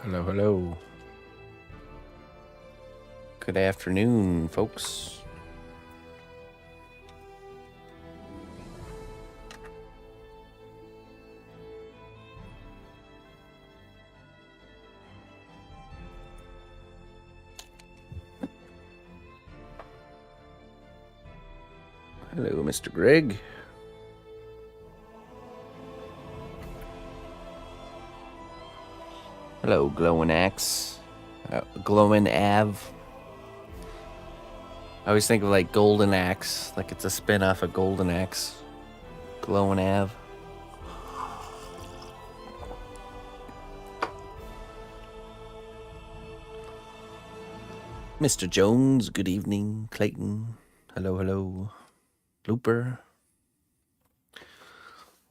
Hello, hello. Good afternoon, folks. Hello, Mr. Greg. Hello, Glowing Axe. Glowing Av. I always think of like Golden Axe, like it's a spin-off of Golden Axe. Glowing Av. Mr. Jones, good evening. Clayton, hello, hello. Looper.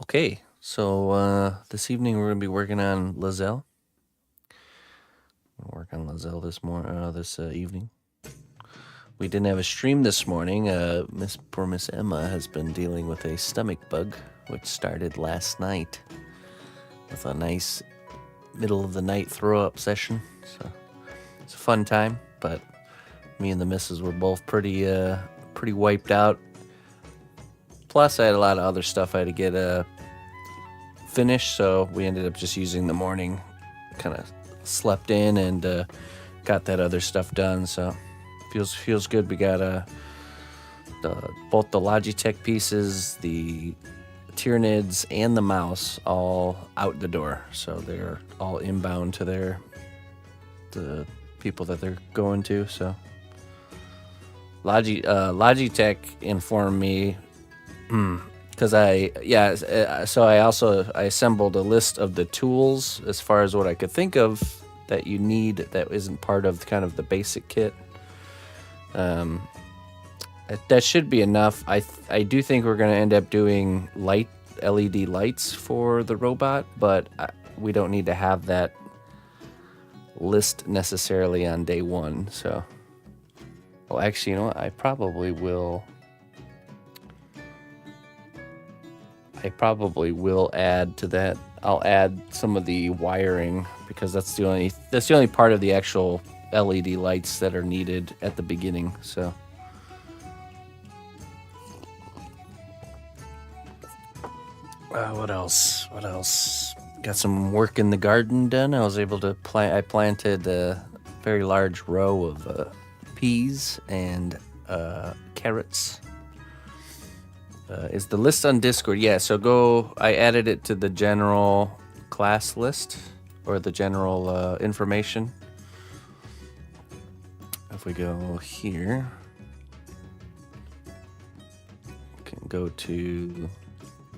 Okay, so this evening we're going to be working on Lae'zel. We'll work on Lae'zel this evening. We didn't have a stream this morning. Poor Miss Emma has been dealing with a stomach bug, which started last night with a nice middle of the night throw-up session. So it's a fun time, but me and the missus were both pretty wiped out. Plus, I had a lot of other stuff I had to get finished, so we ended up just using the morning. Kind of slept in and got that other stuff done. So feels good. We got both the Logitech pieces, the Tyranids, and the mouse all out the door. So they're all inbound to the people that they're going to. So Logitech informed me because so I assembled a list of the tools as far as what I could think of that you need that isn't part of kind of the basic kit. That should be enough. I do think we're going to end up doing LED lights for the robot, but we don't need to have that list necessarily on day one. So, well, actually, you know what? I probably will add to that. I'll add some of the wiring because that's the only part of the actual LED lights that are needed at the beginning. So what else? Got some work in the garden done. I was able to I planted a very large row of peas and carrots. Is the list on Discord? Yeah, so I added it to the general class list or the general information. If we go here, we can go to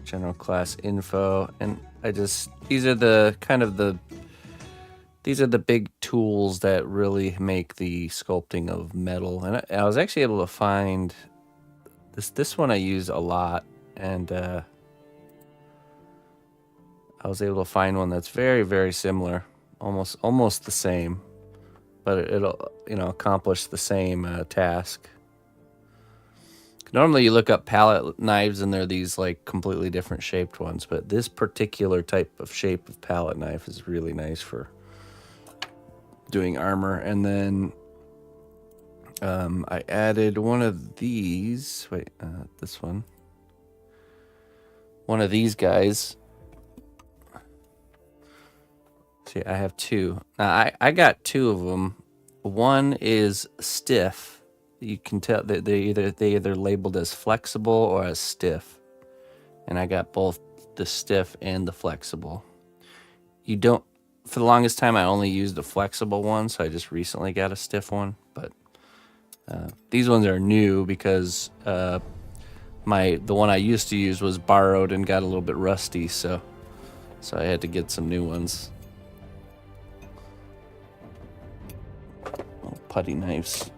general class info, and these are the big tools that really make the sculpting of metal. And I was actually able to find this one I use a lot, and I was able to find one that's very, very similar, almost the same, but it'll accomplish the same task. Normally you look up palette knives and they're these like completely different shaped ones, but this particular type of shape of palette knife is really nice for doing armor. And then I added one of these. Wait, this one. One of these guys. See, I have two. Now, I got two of them. One is stiff. You can tell that they either labeled as flexible or as stiff. And I got both the stiff and the flexible. For the longest time, I only used the flexible one, so I just recently got a stiff one. But these ones are new because the one I used to use was borrowed and got a little bit rusty, so I had to get some new ones. Oh, putty knives.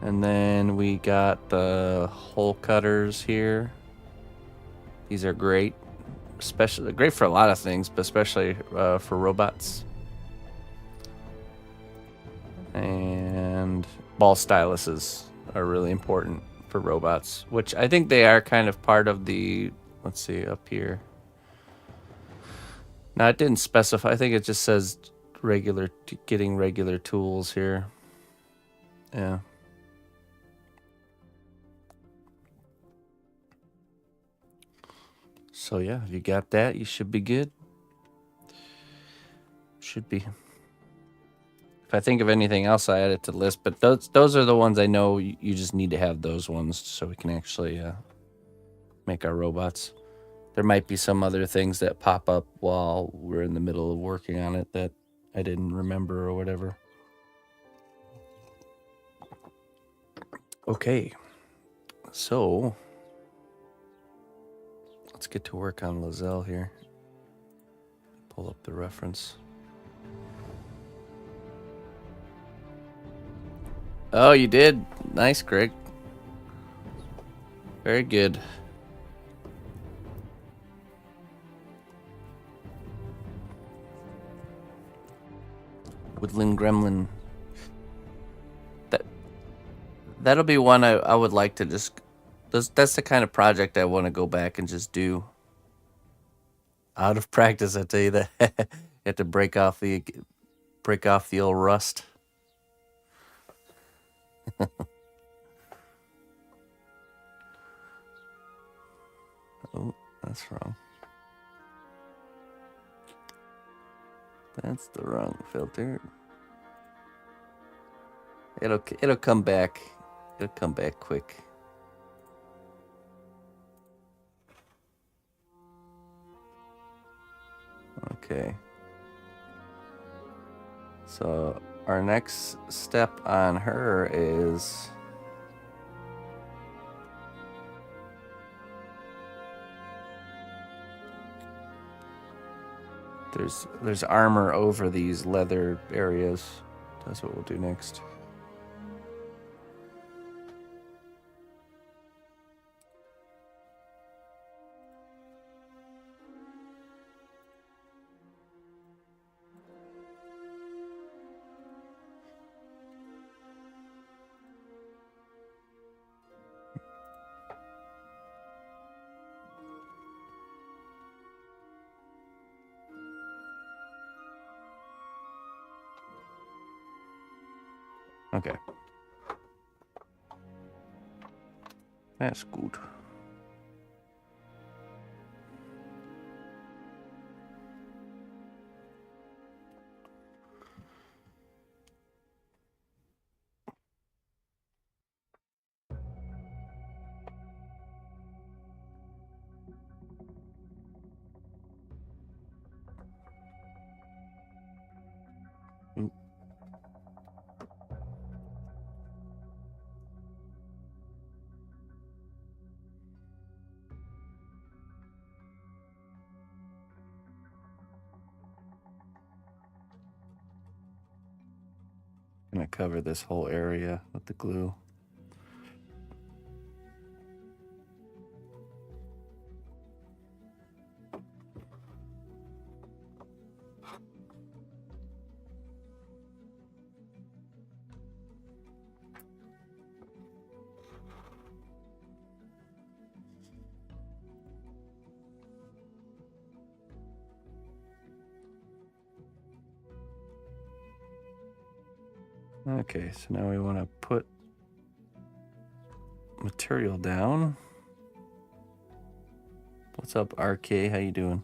And then we got the hole cutters here. These are great, especially great for a lot of things, but especially for robots. And ball styluses are really important for robots, which I think they are kind of part of the, let's see, up here. No, it didn't specify. I think it just says getting regular tools here. Yeah. So yeah, if you got that, you should be good. Should be. If I think of anything else, I add it to the list. But those are the ones I know you just need to have those ones so we can actually make our robots. There might be some other things that pop up while we're in the middle of working on it that I didn't remember or whatever. Okay, so let's get to work on Lae'zel here. Pull up the reference. Oh, you did. Nice, Greg. Very good. Woodland Gremlin. That'll be one I would like to just. That's the kind of project I want to go back and just do. Out of practice, I tell you that. You have to break off the old rust. Oh, that's wrong. That's the wrong filter. It'll come back. It'll come back quick. Okay. So our next step on her is there's armor over these leather areas. That's what we'll do next. Okay. That's good. Gonna cover this whole area with the glue. Okay, so now we want to put material down. What's up, RK? How you doing?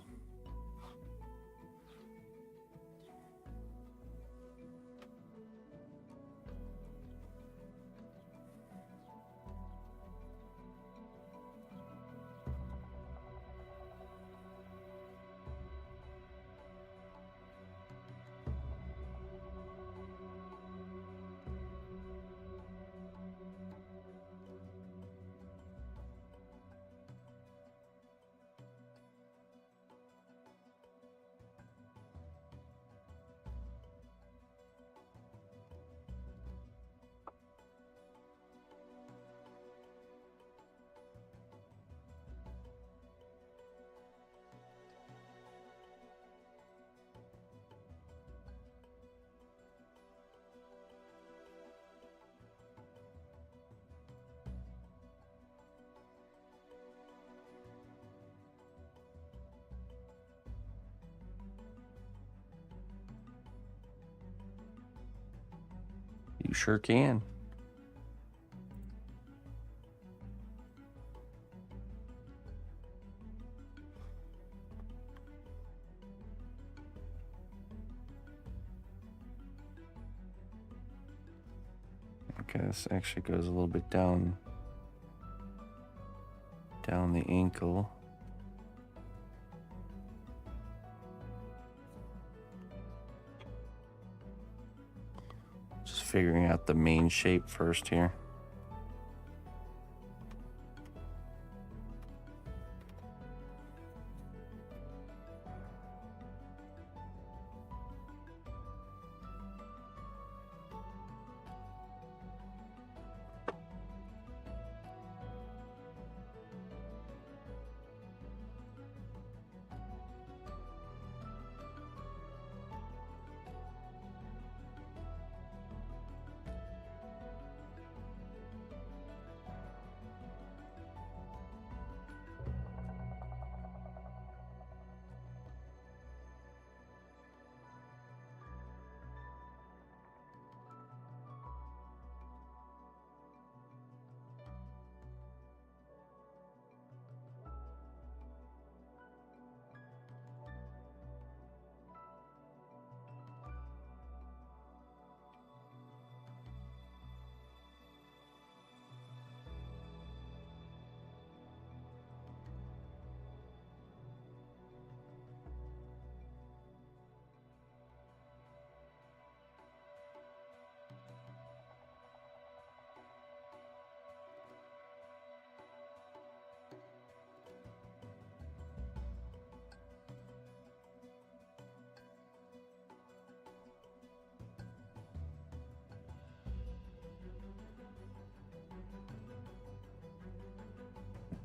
You sure can. Okay, this actually goes a little bit down the ankle. Just figuring out the main shape first here.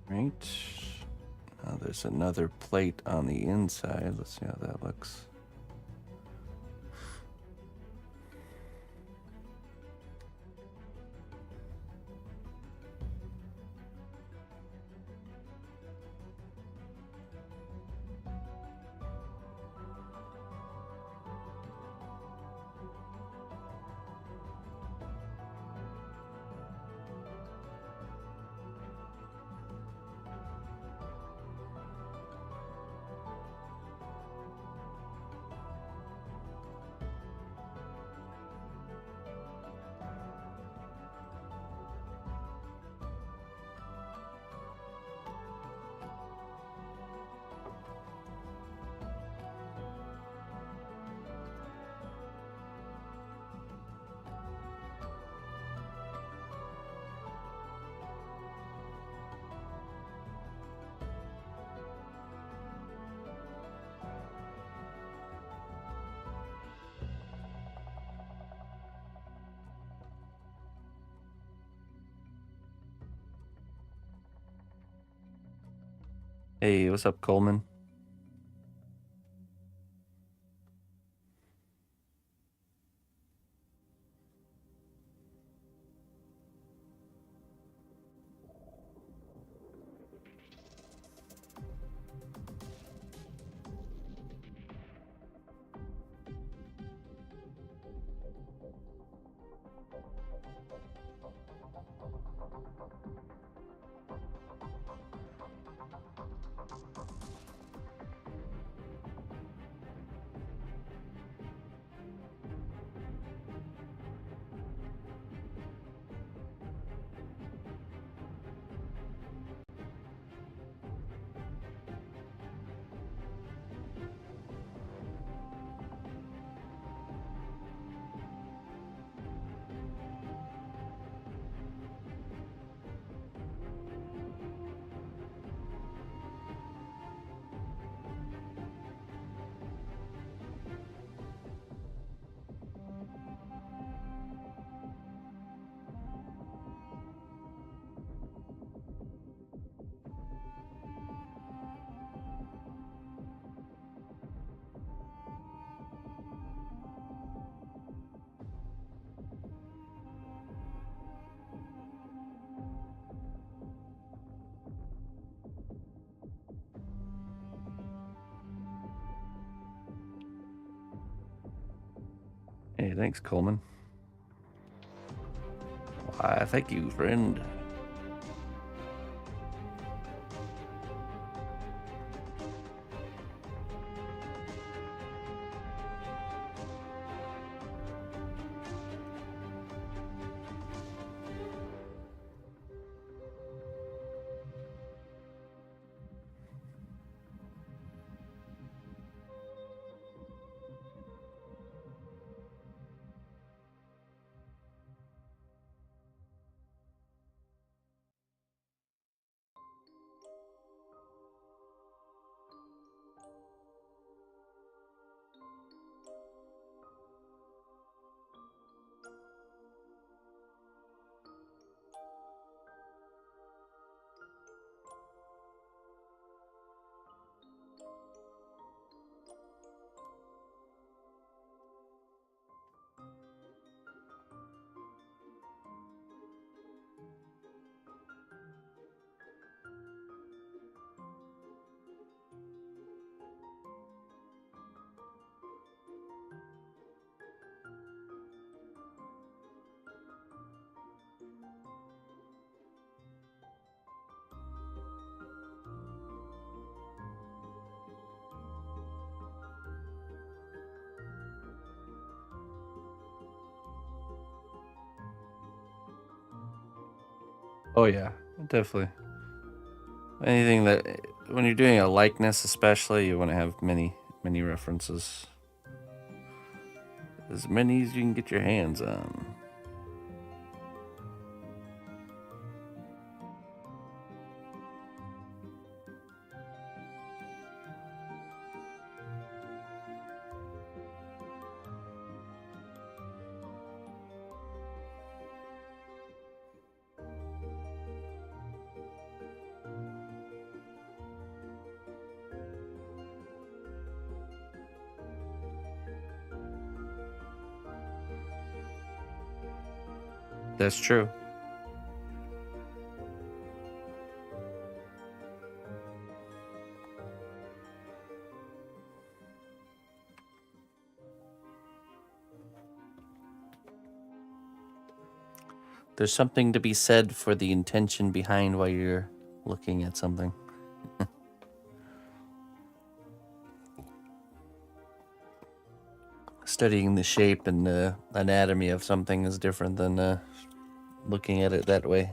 Right. Now there's another plate on the inside. Let's see how that looks. Hey, what's up, Coleman? Hey, thanks, Coleman. Thank you, friend. Oh yeah, definitely. Anything that when you're doing a likeness, especially, you want to have many references, as many as you can get your hands on. That's true. There's something to be said for the intention behind why you're looking at something. Studying the shape and the anatomy of something is different than looking at it that way.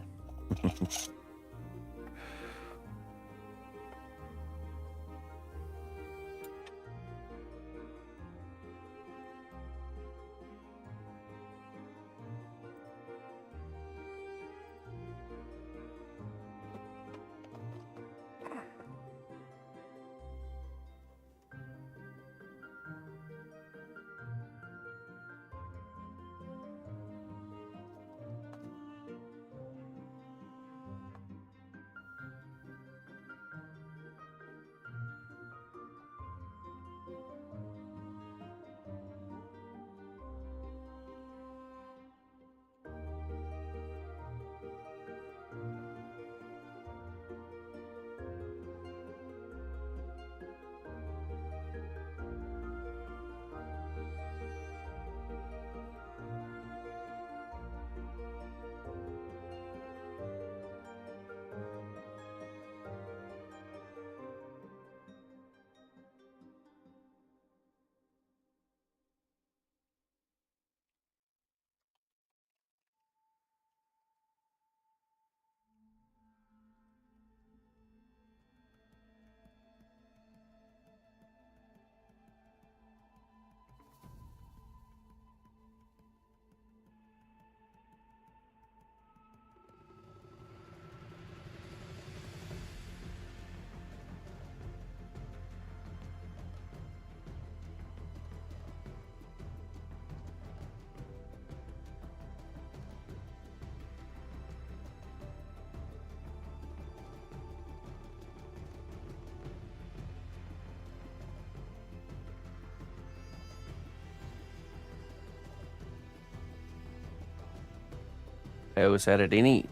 I was at it any.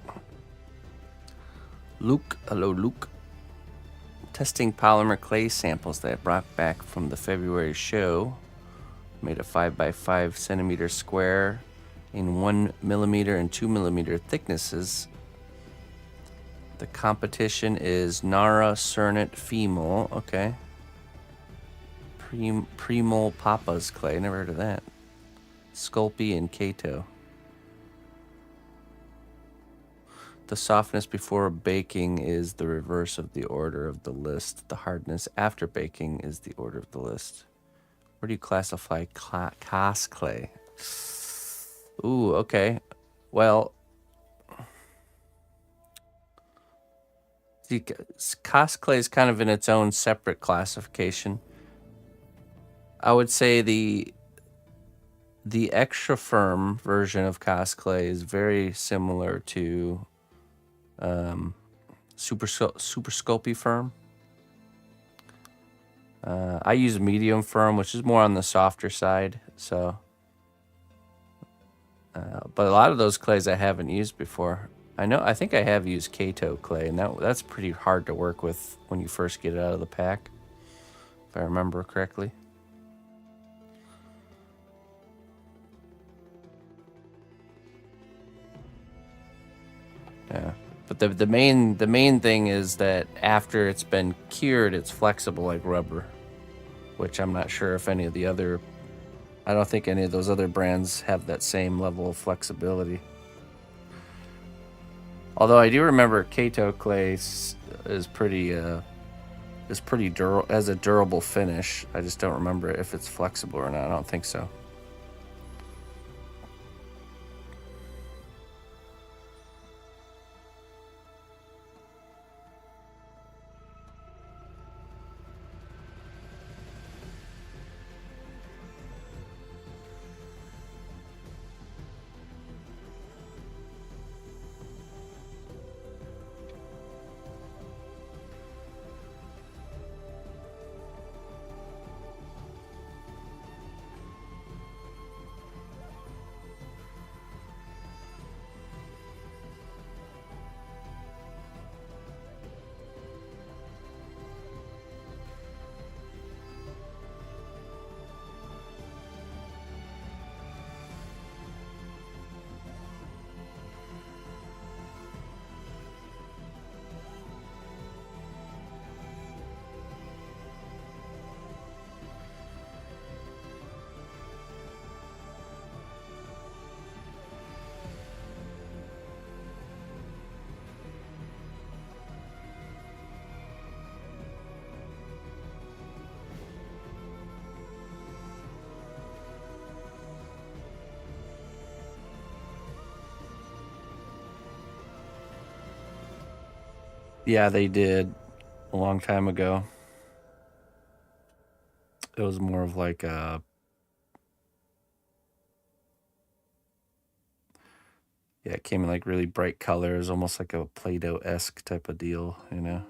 Luke, hello Luke. Testing polymer clay samples that I brought back from the February show. Made a 5 by 5 centimeter square in 1 millimeter and 2 millimeter thicknesses. The competition is Nara, Cernit, Femol. Okay. Premol Papa's clay. Never heard of that. Sculpey and Kato. The softness before baking is the reverse of the order of the list. The hardness after baking is the order of the list. Where do you classify Kos clay? Ooh, okay. Well, see, Kos clay is kind of in its own separate classification. I would say the extra firm version of Kos clay is very similar to super Sculpey firm. I use medium firm, which is more on the softer side. So, but a lot of those clays I haven't used before. I think I have used Kato clay, and that's pretty hard to work with when you first get it out of the pack, if I remember correctly. Yeah, but the main thing is that after it's been cured, it's flexible like rubber, which I'm not sure if any of the other. I don't think any of those other brands have that same level of flexibility. Although I do remember Kato clay is pretty durable, has a durable finish. I just don't remember if it's flexible or not. I don't think so. Yeah, they did a long time ago. It was more of like a it came in like really bright colors, almost like a Play-Doh-esque type of deal, you know.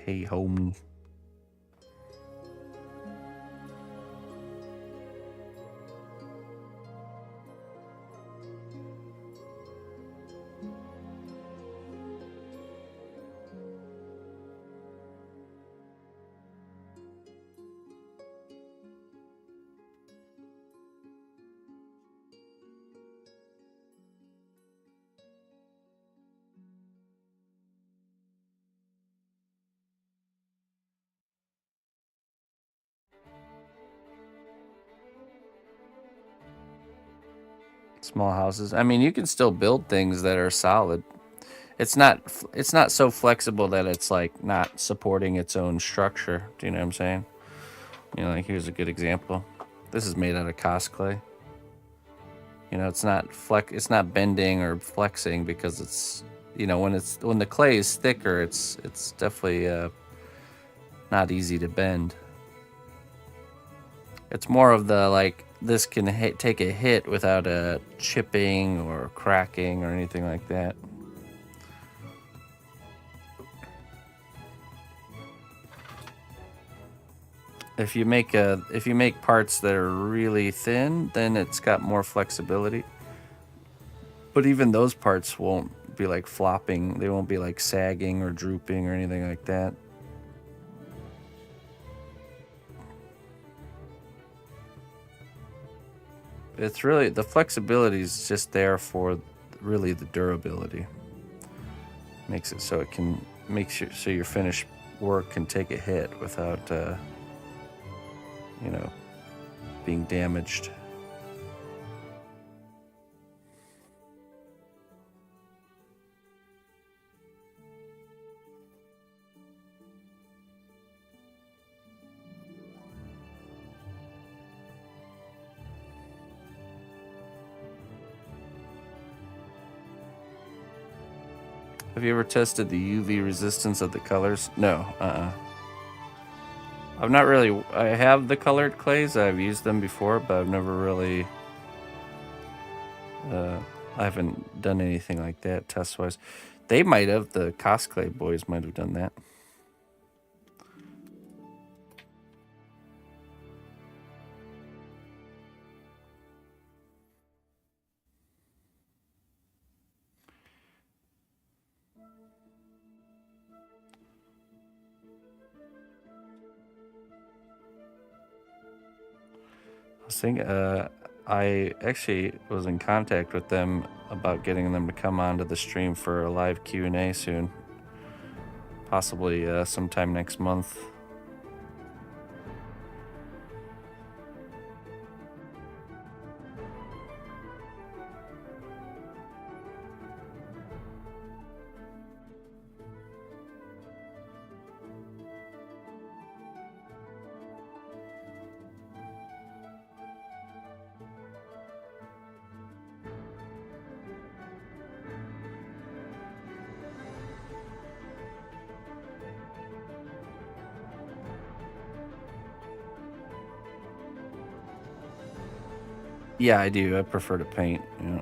Hey, homie. Small houses. I mean, you can still build things that are solid. It's not so flexible that it's like not supporting its own structure. Do you know what I'm saying? You know, like here's a good example. This is made out of Kos clay. You know, it's not bending or flexing because it's, you know, when the clay is thicker, it's definitely not easy to bend. It's more of the like this can take a hit without a chipping or cracking or anything like that. if you make parts that are really thin, then it's got more flexibility. But even those parts won't be like flopping. They won't be like sagging or drooping or anything like that. It's really, the flexibility is just there for really the durability. Makes it so it can make sure so your finished work can take a hit without you know, being damaged. Have you ever tested the UV resistance of the colors? No, I've not really. I have the colored clays. I've used them before, but I've never really. I haven't done anything like that test-wise. They might have. The cosplay boys might have done that. I actually was in contact with them about getting them to come onto the stream for a live Q&A soon. Possibly sometime next month. Yeah, I do. I prefer to paint. Yeah.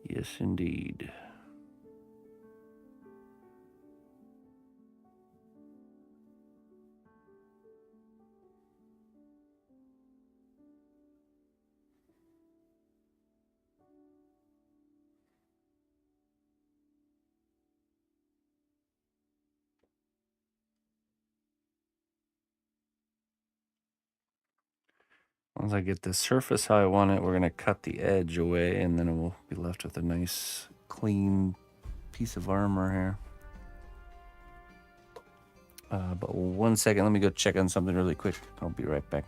Yes, indeed. Once I get the surface how I want it, we're going to cut the edge away, and then we'll be left with a nice, clean piece of armor here. But 1 second, let me go check on something really quick. I'll be right back.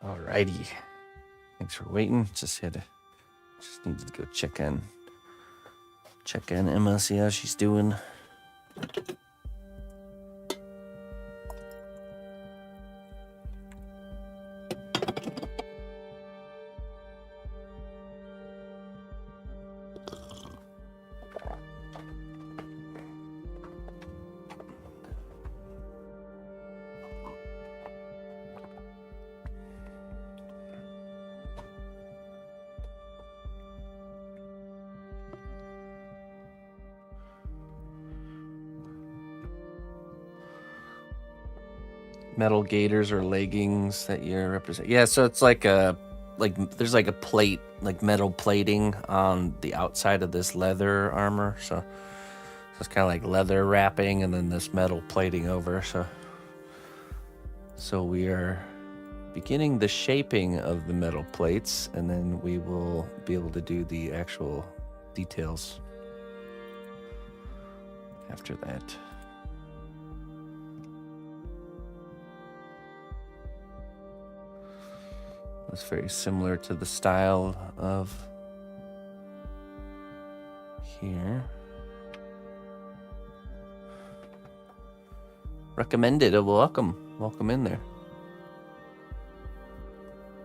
Alrighty. Thanks for waiting. Just needed to go check on Emma, see how she's doing. Metal gaiters or leggings that you represent. Yeah, so it's like there's like a plate, like metal plating on the outside of this leather armor. So it's kind of like leather wrapping and then this metal plating over. So we are beginning the shaping of the metal plates, and then we will be able to do the actual details after that. It's very similar to the style of here. Recommended. Welcome in there.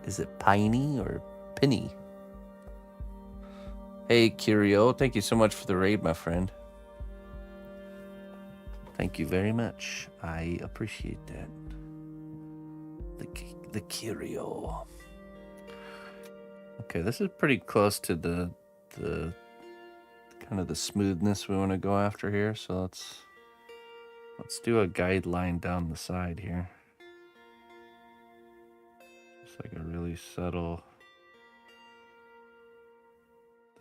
Is it piney or pinny? Hey, Curio, thank you so much for the raid, my friend. Thank you very much. I appreciate that. The Curio. Okay, this is pretty close to the kind of the smoothness we want to go after here. So let's do a guideline down the side here. Just like a really subtle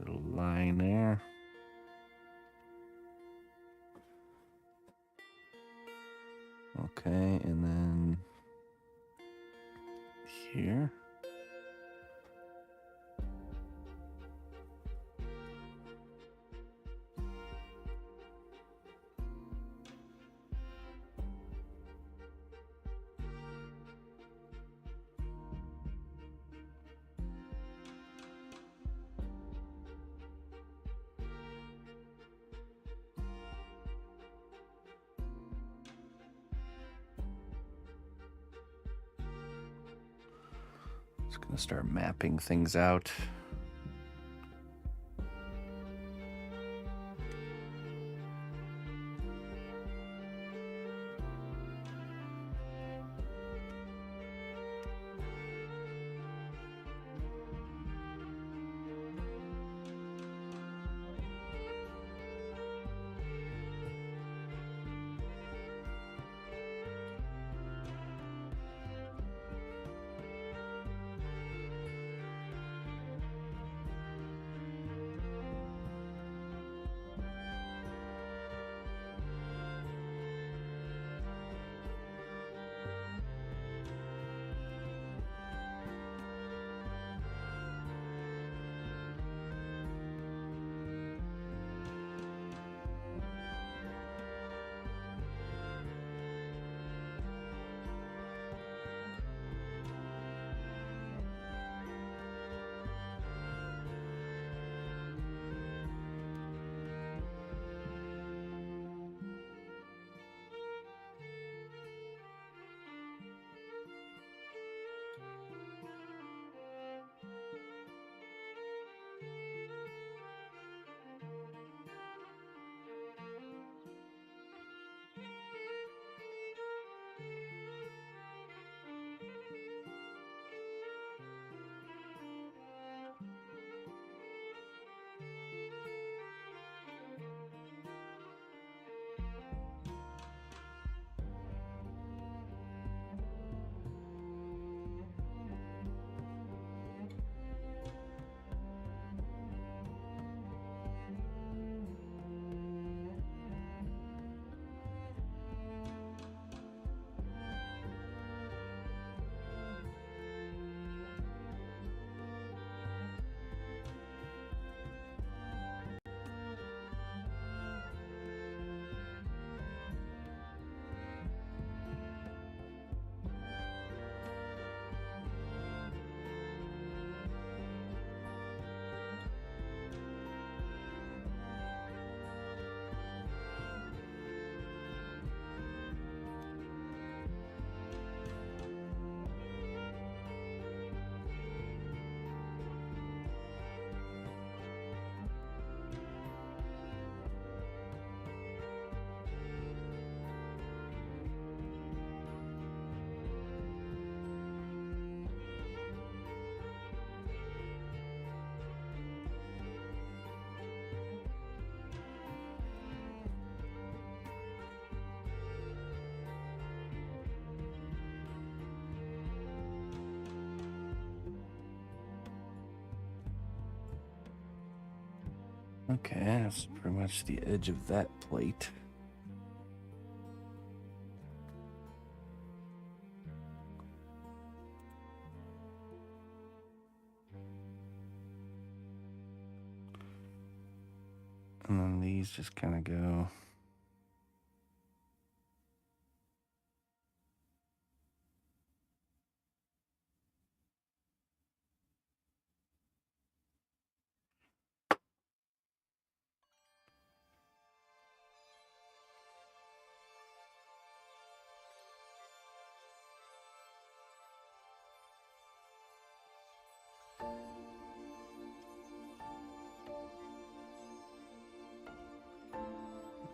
little line there. Okay, and then here. Just gonna start mapping things out. Okay, that's pretty much the edge of that plate. And then these just kind of go.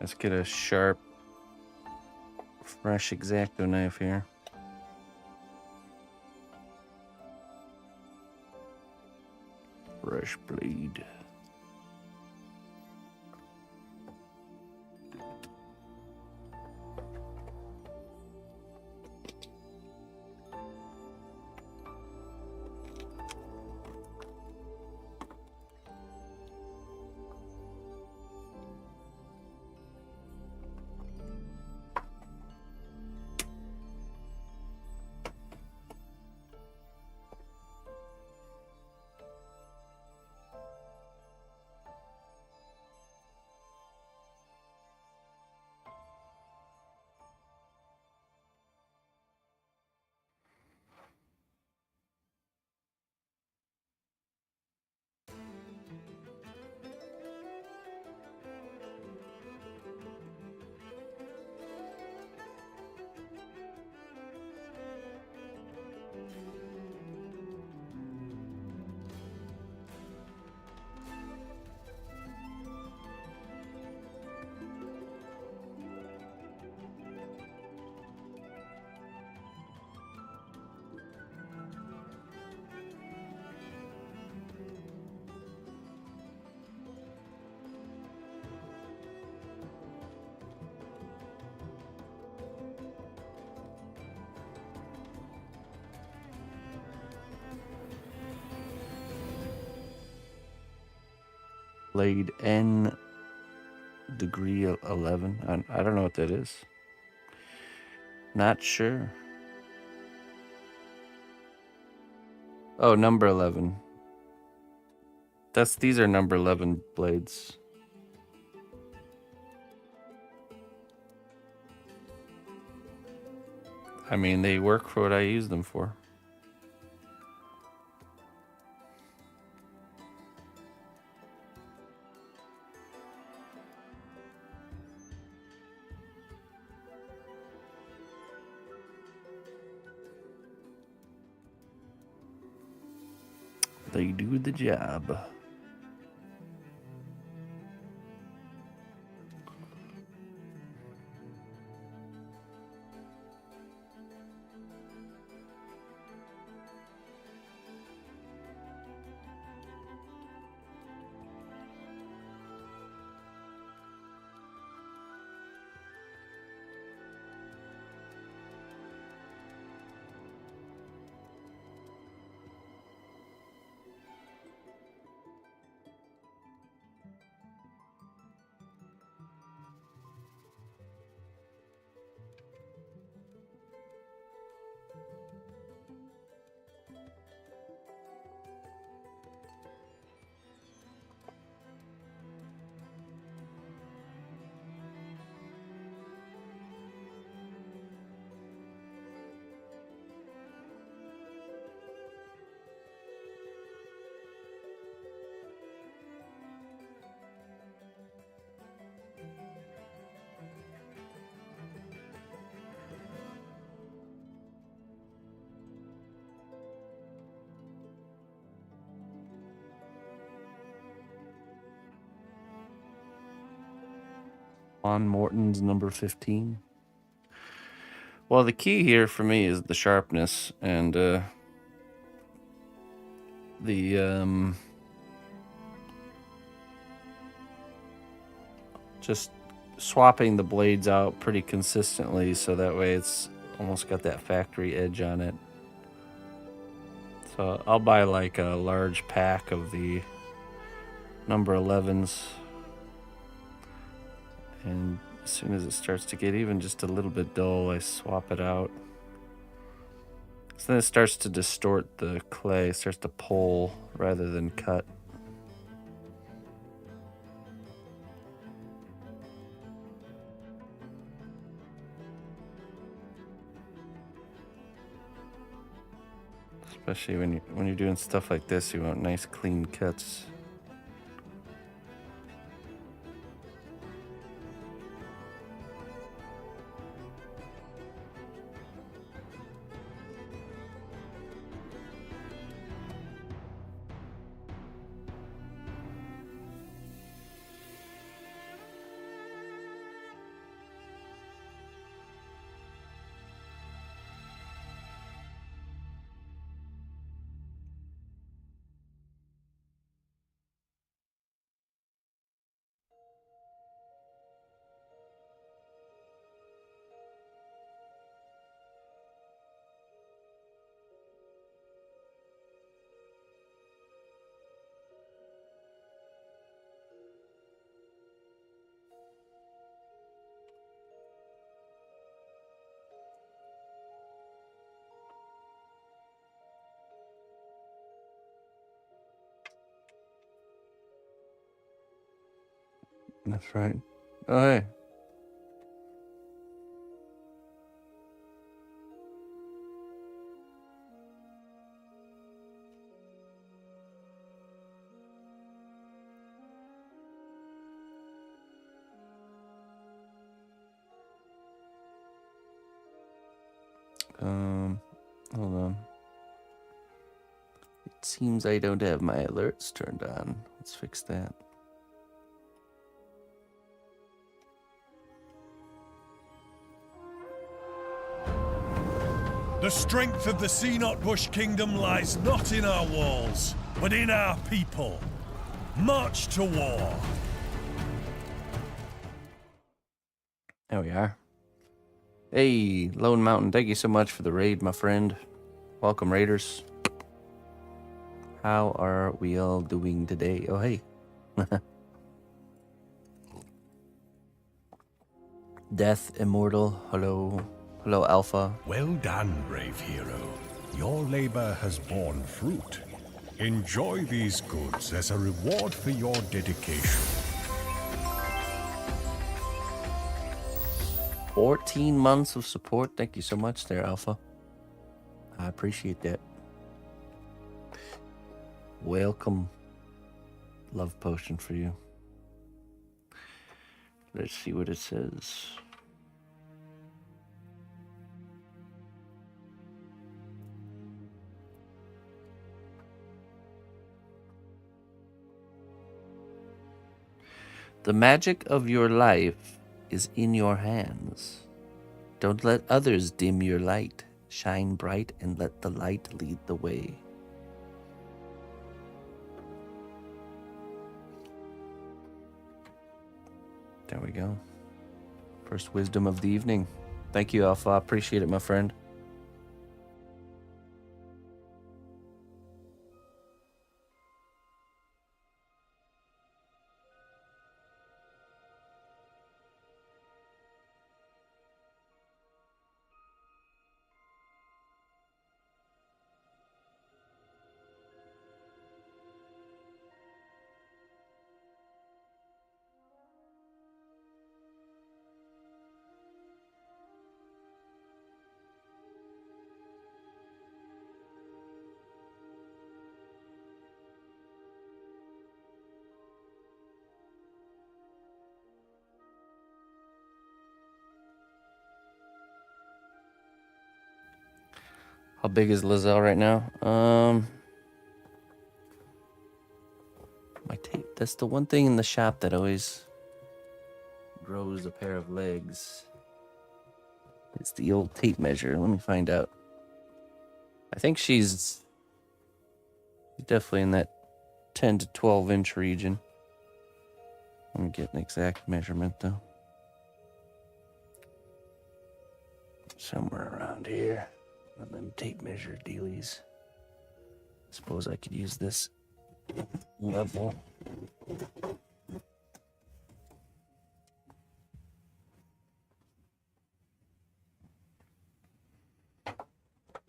Let's get a sharp, fresh X-Acto knife here. Fresh blade. Blade N degree 11. I don't know what that is. Not sure. Oh, number 11. These are number 11 blades. I mean, they work for what I use them for. They do the job. On Morton's number 15. Well, the key here for me is the sharpness and the just swapping the blades out pretty consistently so that way it's almost got that factory edge on it. So I'll buy like a large pack of the number 11s And as soon as it starts to get even just a little bit dull, I swap it out. So then it starts to distort the clay, it starts to pull rather than cut. Especially when you're doing stuff like this, you want nice clean cuts. That's right. Oh, hey. Hold on. It seems I don't have my alerts turned on. Let's fix that. The strength of the cnotbusch kingdom lies not in our walls, but in our people. March to war. There we are. Hey, Lone Mountain, thank you so much for the raid, my friend. Welcome, raiders. How are we all doing today? Oh, hey. Death Immortal, hello. Hello, Alpha. Well done, brave hero. Your labor has borne fruit. Enjoy these goods as a reward for your dedication. 14 months of support. Thank you so much there, Alpha. I appreciate that. Welcome. Love potion for you. Let's see what it says. The magic of your life is in your hands. Don't let others dim your light. Shine bright and let the light lead the way. There we go. First wisdom of the evening. Thank you, Alpha. I appreciate it, my friend. How big is Lae'zel right now? My tape. That's the one thing in the shop that always grows a pair of legs. It's the old tape measure. Let me find out. I think she's definitely in that 10 to 12 inch region. Let me get an exact measurement though. Somewhere around here. One of them tape measure dealies. Suppose I could use this level.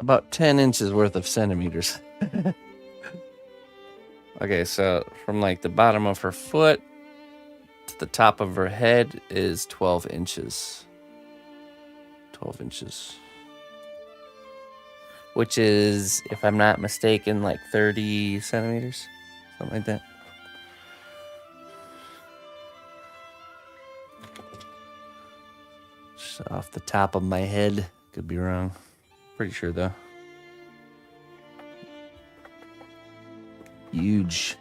about 10 inches worth of centimeters. Okay, so from like the bottom of her foot to the top of her head is 12 inches. 12 inches. Which is, if I'm not mistaken, like 30 centimeters. Something like that. Just off the top of my head. Could be wrong. Pretty sure though. Huge.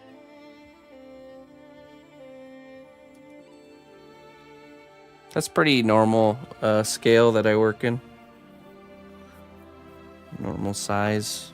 That's pretty normal scale that I work in. Normal size.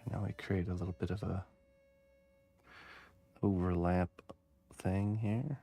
Now we create a little bit of a overlap thing here.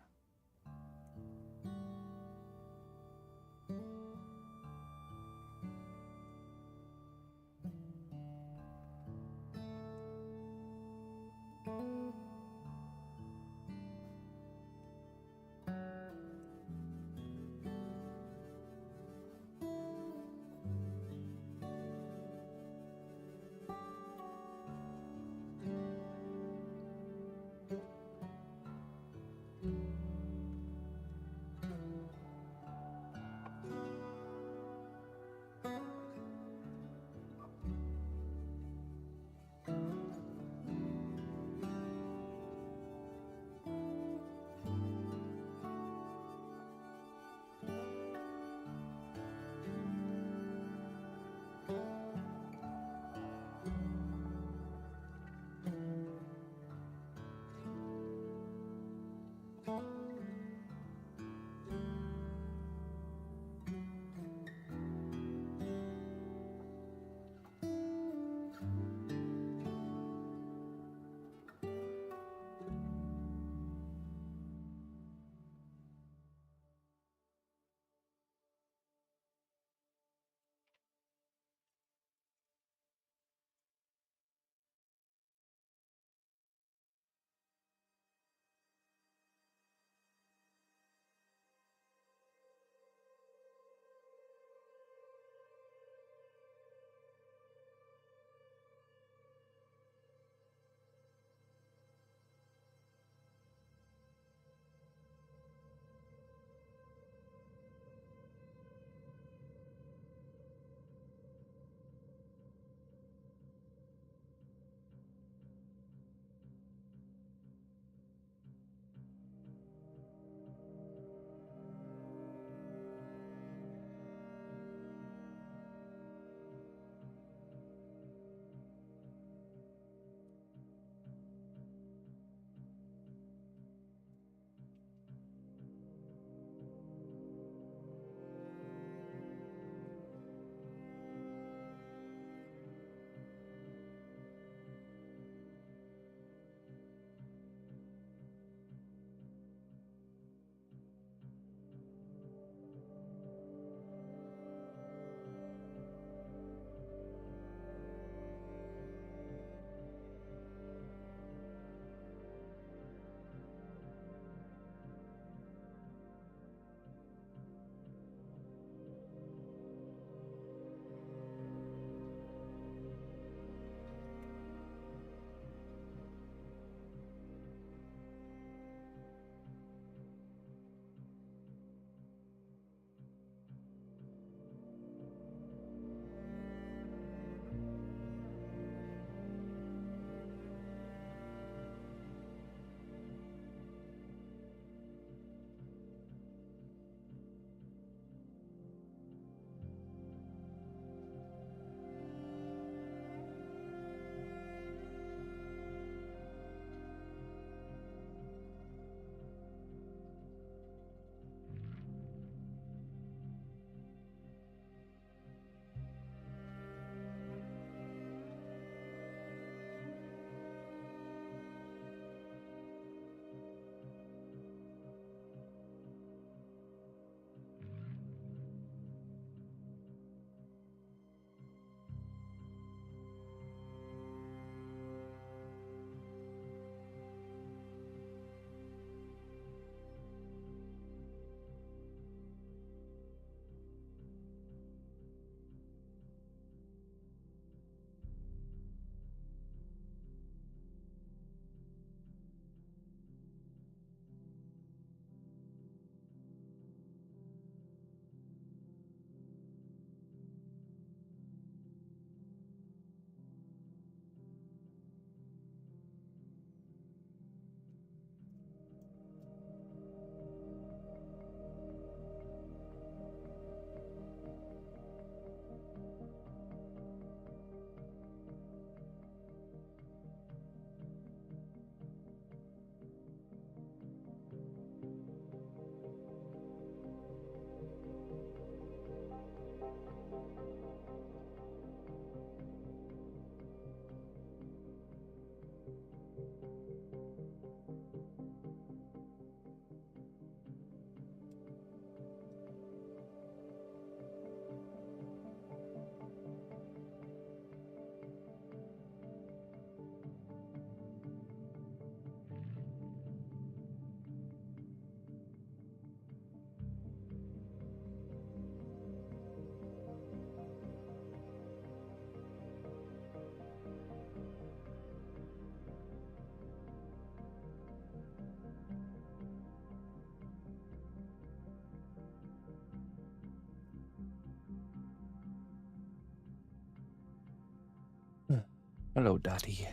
Hello, Dottie.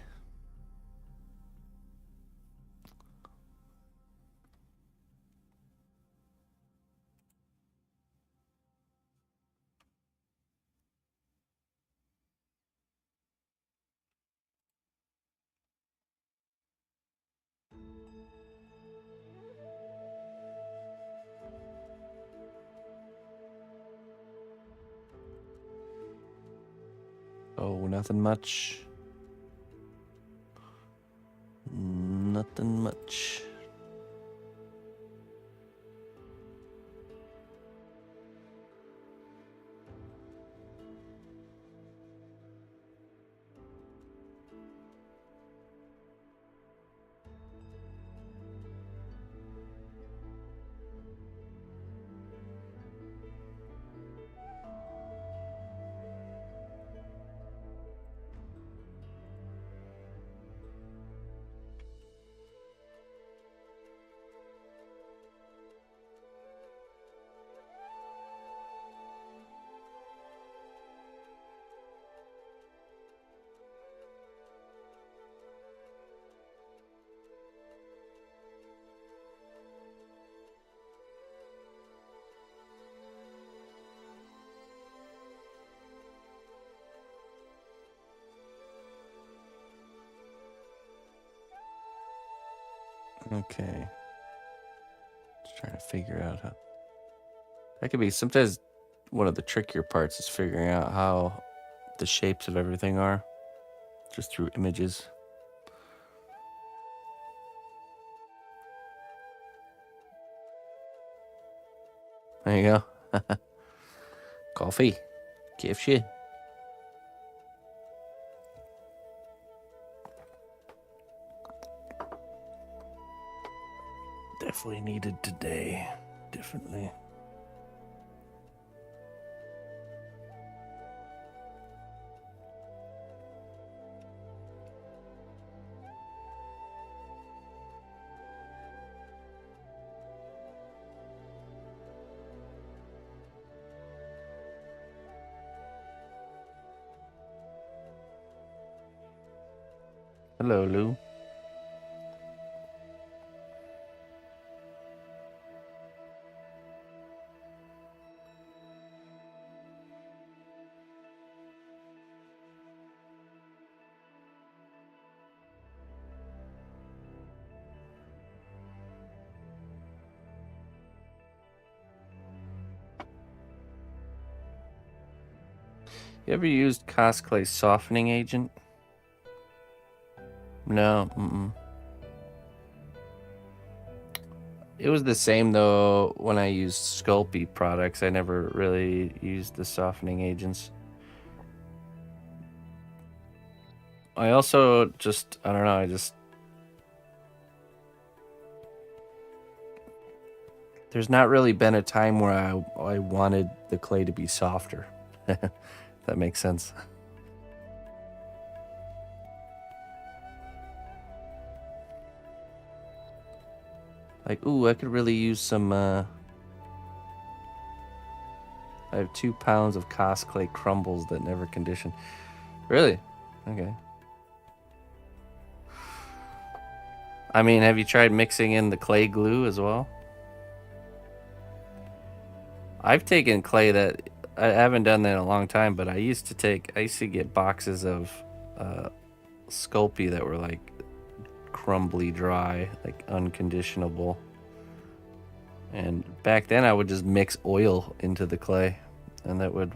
Oh, nothing much. Nothing much. Okay. Just trying to figure out how. That could be sometimes one of the trickier parts is figuring out how the shapes of everything are just through images. There you go. Coffee. KFC. Definitely needed today. Definitely. Hello, Lou. You ever used Cosclay's softening agent? No. It was the same though when I used Sculpey products. I never really used the softening agents. I also just, I don't know, there's not really been a time where I wanted the clay to be softer. That makes sense. Like, ooh, I could really use some, I have 2 pounds of Cosclay crumbles that never condition. Really? Okay. I mean, have you tried mixing in the clay glue as well? I've taken clay that I haven't done that in a long time, but I used to get boxes of Sculpey that were like crumbly dry, like unconditionable. And back then I would just mix oil into the clay and that would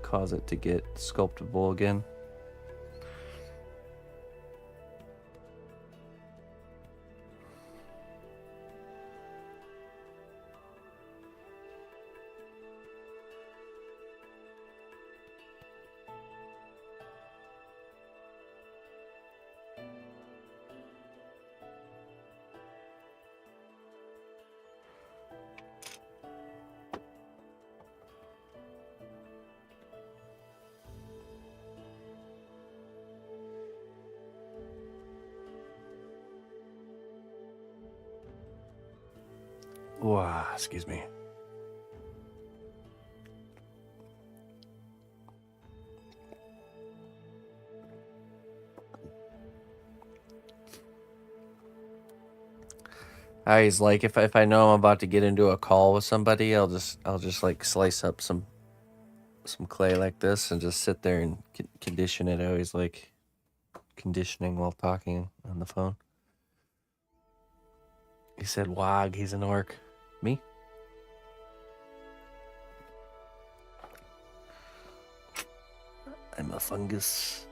cause it to get sculptable again. Wow, excuse me. He's like, if I know I'm about to get into a call with somebody, I'll just like slice up some clay like this and just sit there and condition it. I always like conditioning while talking on the phone. He said, "Wog, he's an orc." Me? I'm a fungus.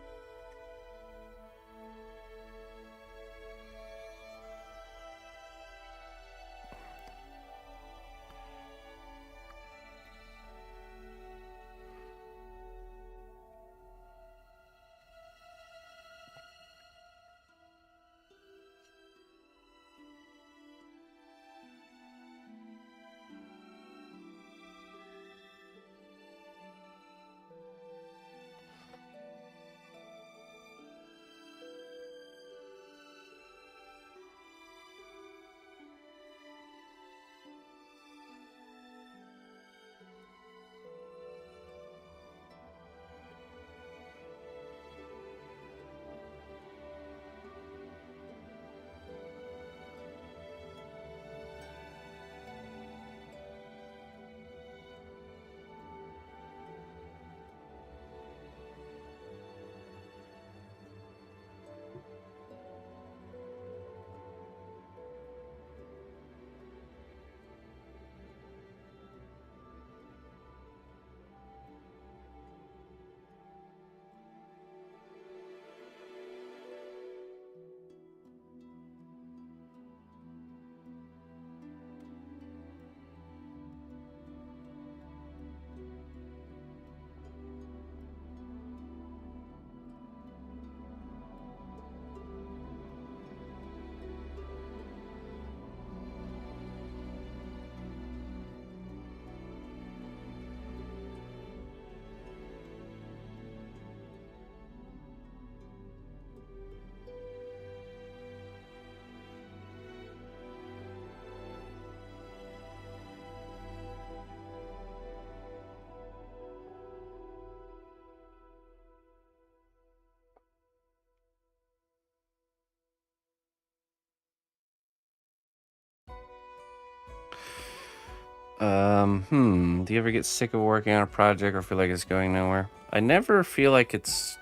Do you ever get sick of working on a project or feel like it's going nowhere? I never feel like it's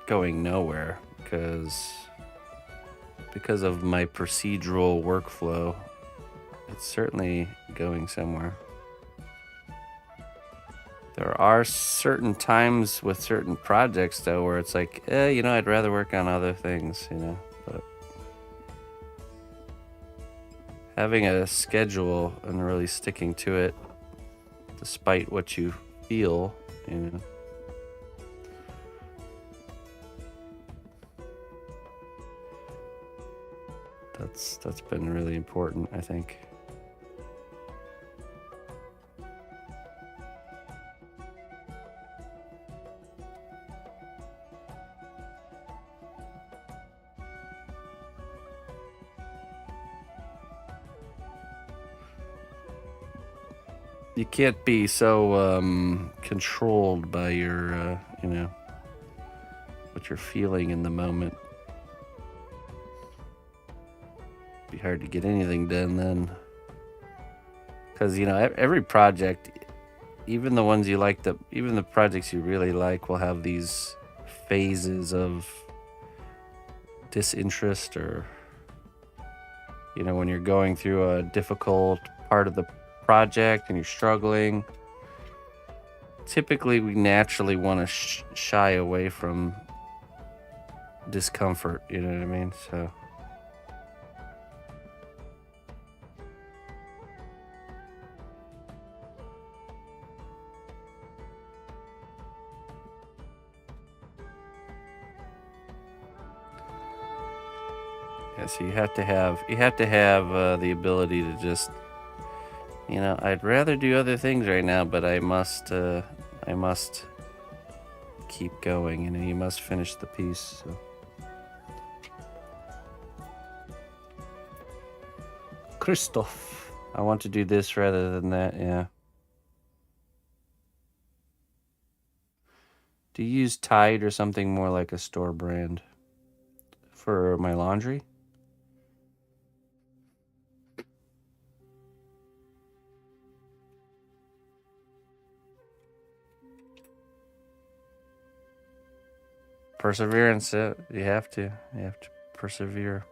going nowhere because of my procedural workflow. It's certainly going somewhere. There are certain times with certain projects though where it's like, I'd rather work on other things, but having a schedule and really sticking to it despite what you feel, that's been really important, I think. You can't be so controlled by your, what you're feeling in the moment. Be hard to get anything done then. Because, every project, even the ones you like, even the projects you really like will have these phases of disinterest or, when you're going through a difficult part of the project and you're struggling. Typically, we naturally want to shy away from discomfort, you know what I mean? So yeah, so you have to have the ability to just, I'd rather do other things right now, but I must keep going, you must finish the piece. So. Christoph, I want to do this rather than that, yeah. Do you use Tide or something more like a store brand for my laundry? Perseverance. You have to. You have to persevere.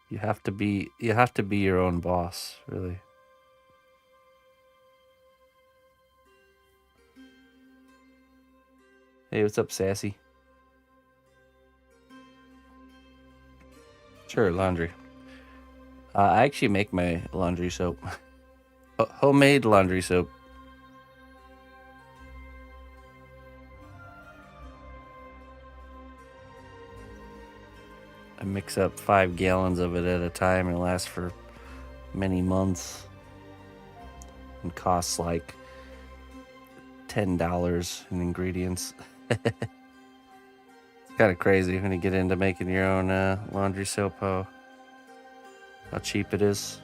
You have to be your own boss, really. Hey, what's up, Sassy? Sure, laundry. I actually make my laundry soap. Homemade laundry soap. I mix up 5 gallons of it at a time and it lasts for many months. And costs like $10 in ingredients. It's kind of crazy when you get into making your own laundry soap, how cheap it is.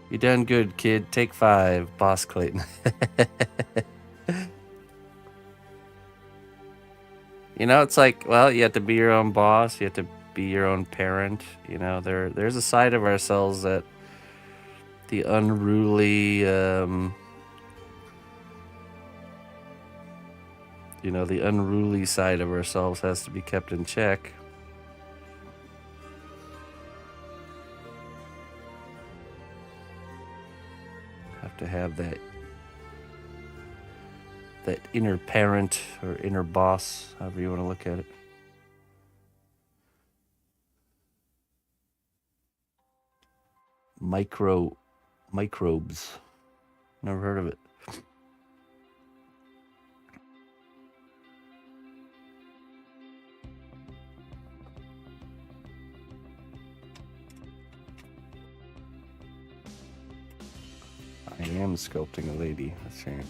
You done good, kid. Take 5, Boss Clayton. You know, it's like, well, you have to be your own boss. You have to be your own parent. You know, there's a side of ourselves that the unruly, the unruly side of ourselves has to be kept in check. Have to have that inner parent or inner boss, however you want to look at it. Microbes. Never heard of it. I am sculpting a lady. That's right.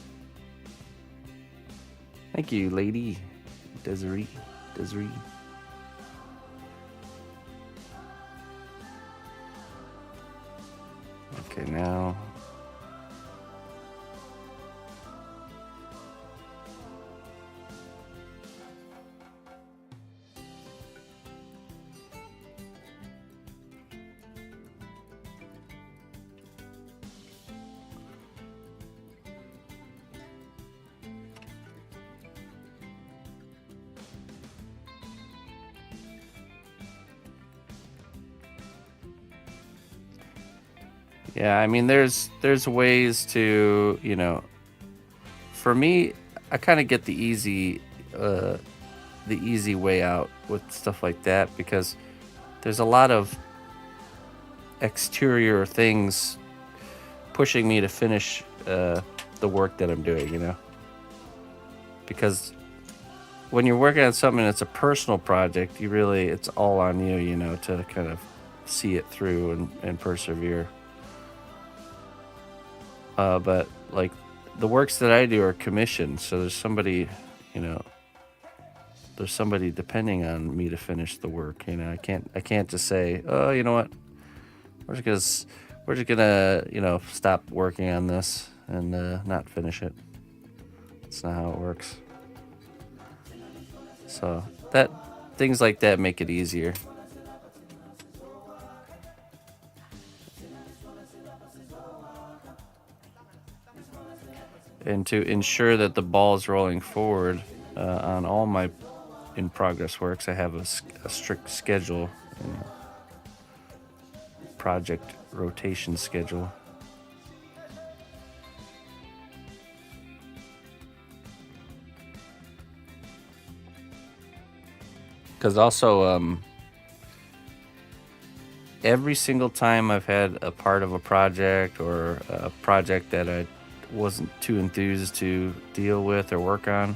Thank you, lady. Desiree. Okay, now. Yeah, I mean, there's ways to, for me, I kind of get the easy way out with stuff like that because there's a lot of exterior things pushing me to finish the work that I'm doing, because when you're working on something that's a personal project, it's all on you, to kind of see it through and persevere. But like the works that I do are commissioned, so there's somebody depending on me to finish the work. I can't just say, oh, you know what, we're just gonna stop working on this and not finish it. That's not how it works. So things like that make it easier. And to ensure that the ball is rolling forward on all my in-progress works, I have a strict schedule, project rotation schedule. Because also, every single time I've had a part of a project or a project that I wasn't too enthused to deal with or work on,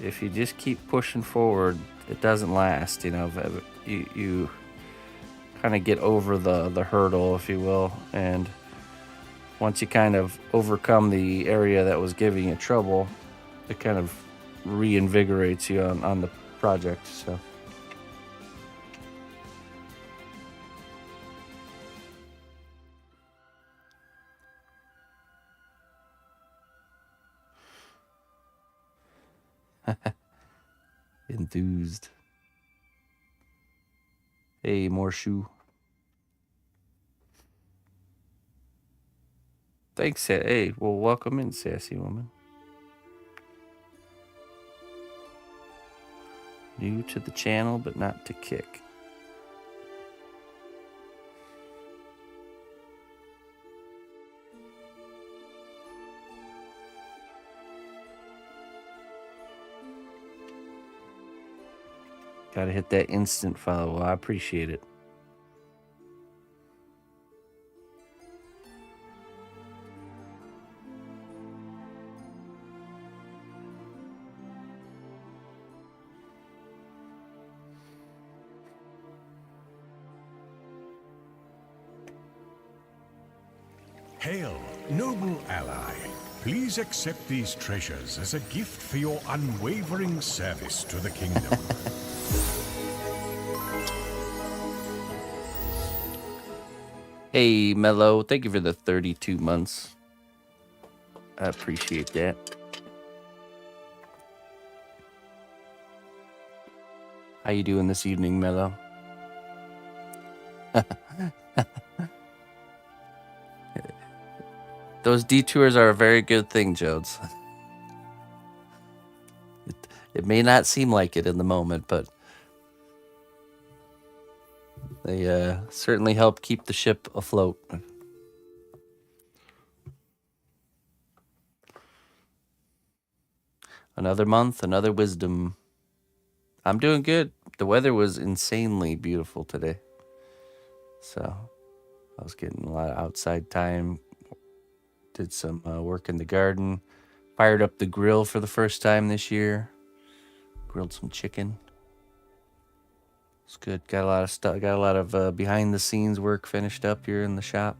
if you just keep pushing forward, it doesn't last. You kind of get over the hurdle, if you will, and once you kind of overcome the area that was giving you trouble, it kind of reinvigorates you on the project. So enthused. Hey, more shoe. Thanks, hey, well, welcome in, sassy woman. New to the channel, but not to kick. Gotta hit that instant follow. Well, I appreciate it. Hail, noble ally. Please accept these treasures as a gift for your unwavering service to the kingdom. Hey, Mello, thank you for the 32 months. I appreciate that. How you doing this evening, Mello? Those detours are a very good thing, Jodes. It may not seem like it in the moment, but they certainly help keep the ship afloat. Another month, another wisdom. I'm doing good. The weather was insanely beautiful today. So I was getting a lot of outside time. Did some work in the garden. Fired up the grill for the first time this year. Grilled some chicken. It's good. Got a lot of stuff. Got a lot of behind the scenes work finished up here in the shop.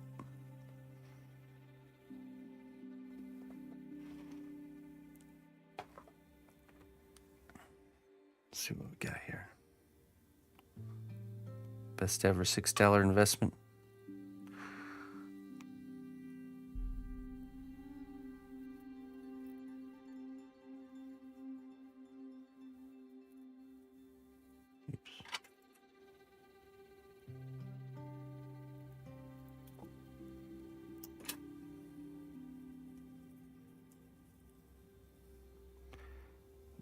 Let's see what we got here. Best ever $6 investment. Oops.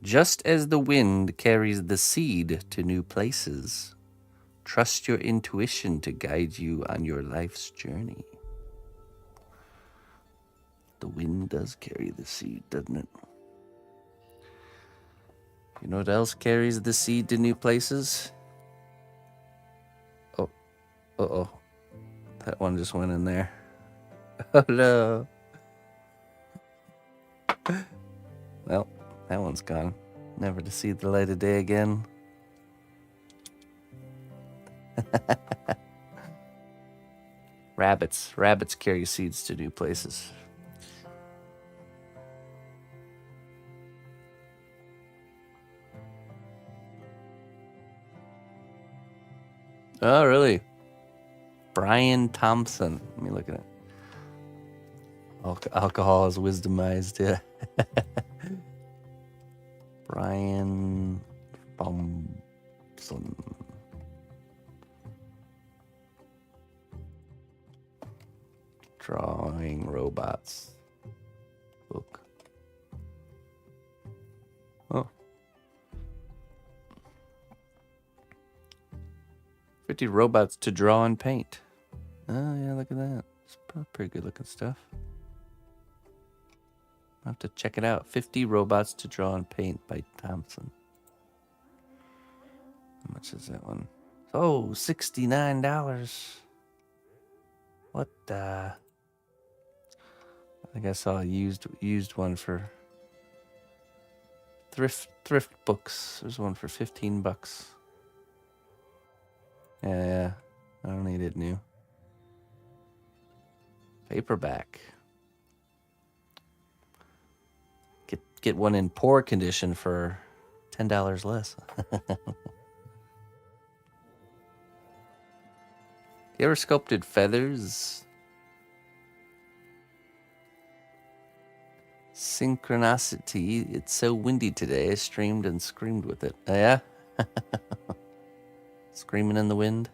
Just as the wind carries the seed to new places, trust your intuition to guide you on your life's journey. The wind does carry the seed, doesn't it? You know what else carries the seed to new places? Oh, uh-oh. That one just went in there. Oh, no. Well, that one's gone. Never to see the light of day again. Rabbits. Rabbits carry seeds to new places. Oh, really? Brian Thompson. Let me look at it. Alcohol is wisdomized, yeah. Brian Thompson. Drawing robots. Book. Oh. 50 robots to draw and paint. Oh, yeah, look at that. It's pretty good looking stuff. I'll have to check it out. 50 robots to draw and paint by Thompson. How much is that one? Oh, $69. What the? I think I saw a used one for thrift books. There's one for $15. Yeah, I don't need it new. Paperback. Get one in poor condition for $10 less. You ever sculpted feathers? Synchronicity. It's so windy today. I streamed and screamed with it. Oh, yeah? Screaming in the wind.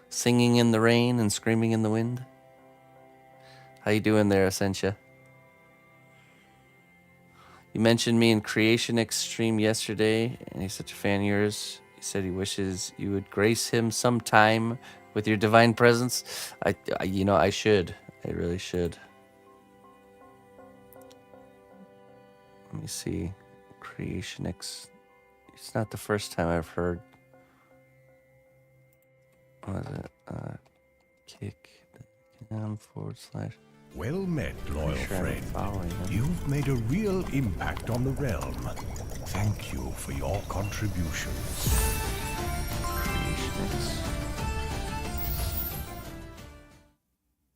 Singing in the rain and screaming in the wind. How you doing there, Essentia? You mentioned me in Creation Extreme yesterday, and he's such a fan of yours. He said he wishes you would grace him sometime with your divine presence. I should. I really should. Let me see. Creation X. It's not the first time I've heard. What is it? Kick down /. Well met, loyal Sure I'm friend. following him. You've made a real impact on the realm. Thank you for your contributions. Creation X.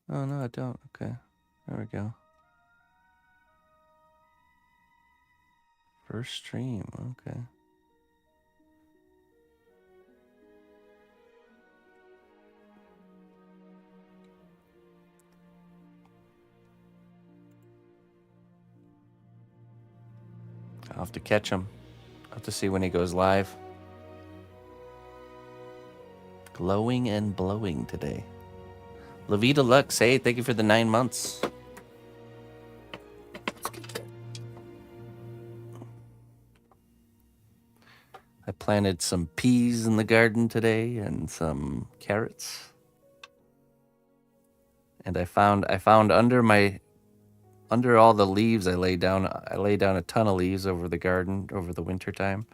Oh, no, I don't. Okay. There we go. First stream. Okay. I'll have to catch him. I'll have to see when he goes live. Glowing and blowing today. Levita Lux, hey, thank you for the 9 months. I planted some peas in the garden today and some carrots. And I found under all the leaves I lay down a ton of leaves over the garden over the winter time.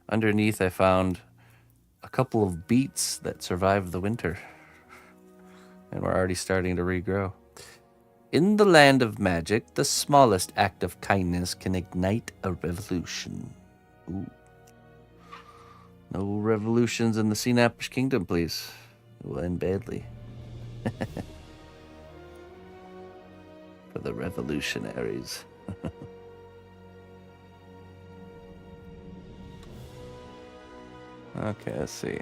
Underneath I found a couple of beets that survived the winter and were already starting to regrow. In the land of magic, the smallest act of kindness can ignite a revolution. Ooh. No revolutions in the cnotbusch kingdom, please. It will end badly. For the revolutionaries. Okay, let's see.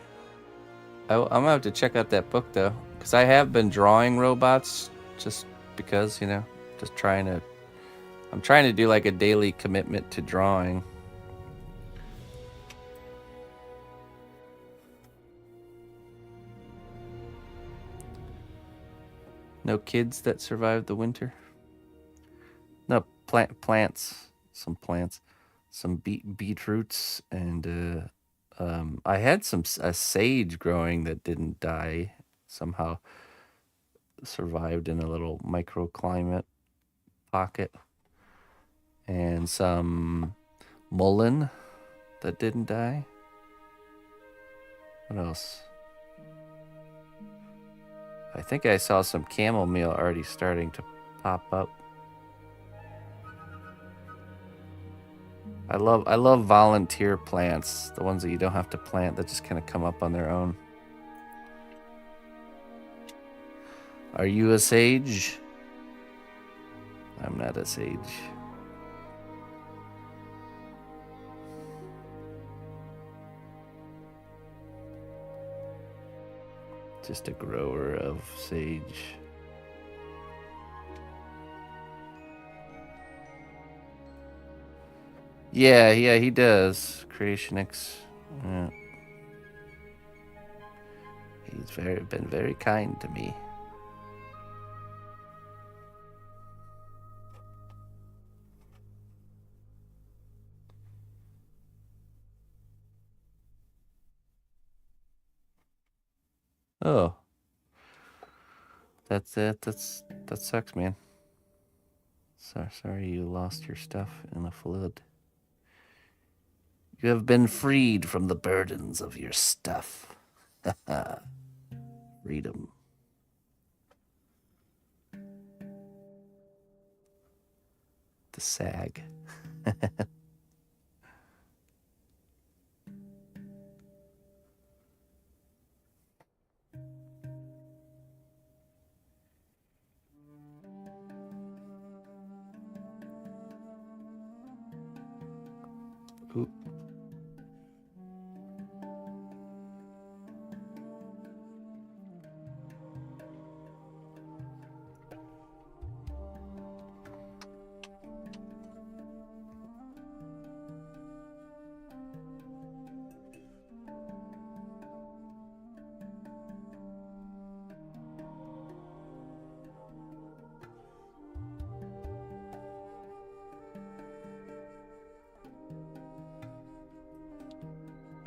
I'm gonna have to check out that book though, because I have been drawing robots just because, just I'm trying to do like a daily commitment to drawing. No kids that survived the winter. No plants, some beetroots, and I had a sage growing that didn't die. Somehow survived in a little microclimate pocket, and some mullein that didn't die. What else? I think I saw some chamomile already starting to pop up. I love volunteer plants, the ones that you don't have to plant that just kind of come up on their own. Are you a sage? I'm not a sage. Just a grower of sage. Yeah, he does. Creation X. Yeah. He's been very kind to me. Oh. That's it. That sucks, man. Sorry you lost your stuff in a flood. You have been freed from the burdens of your stuff. Freedom. The sag. Ooh.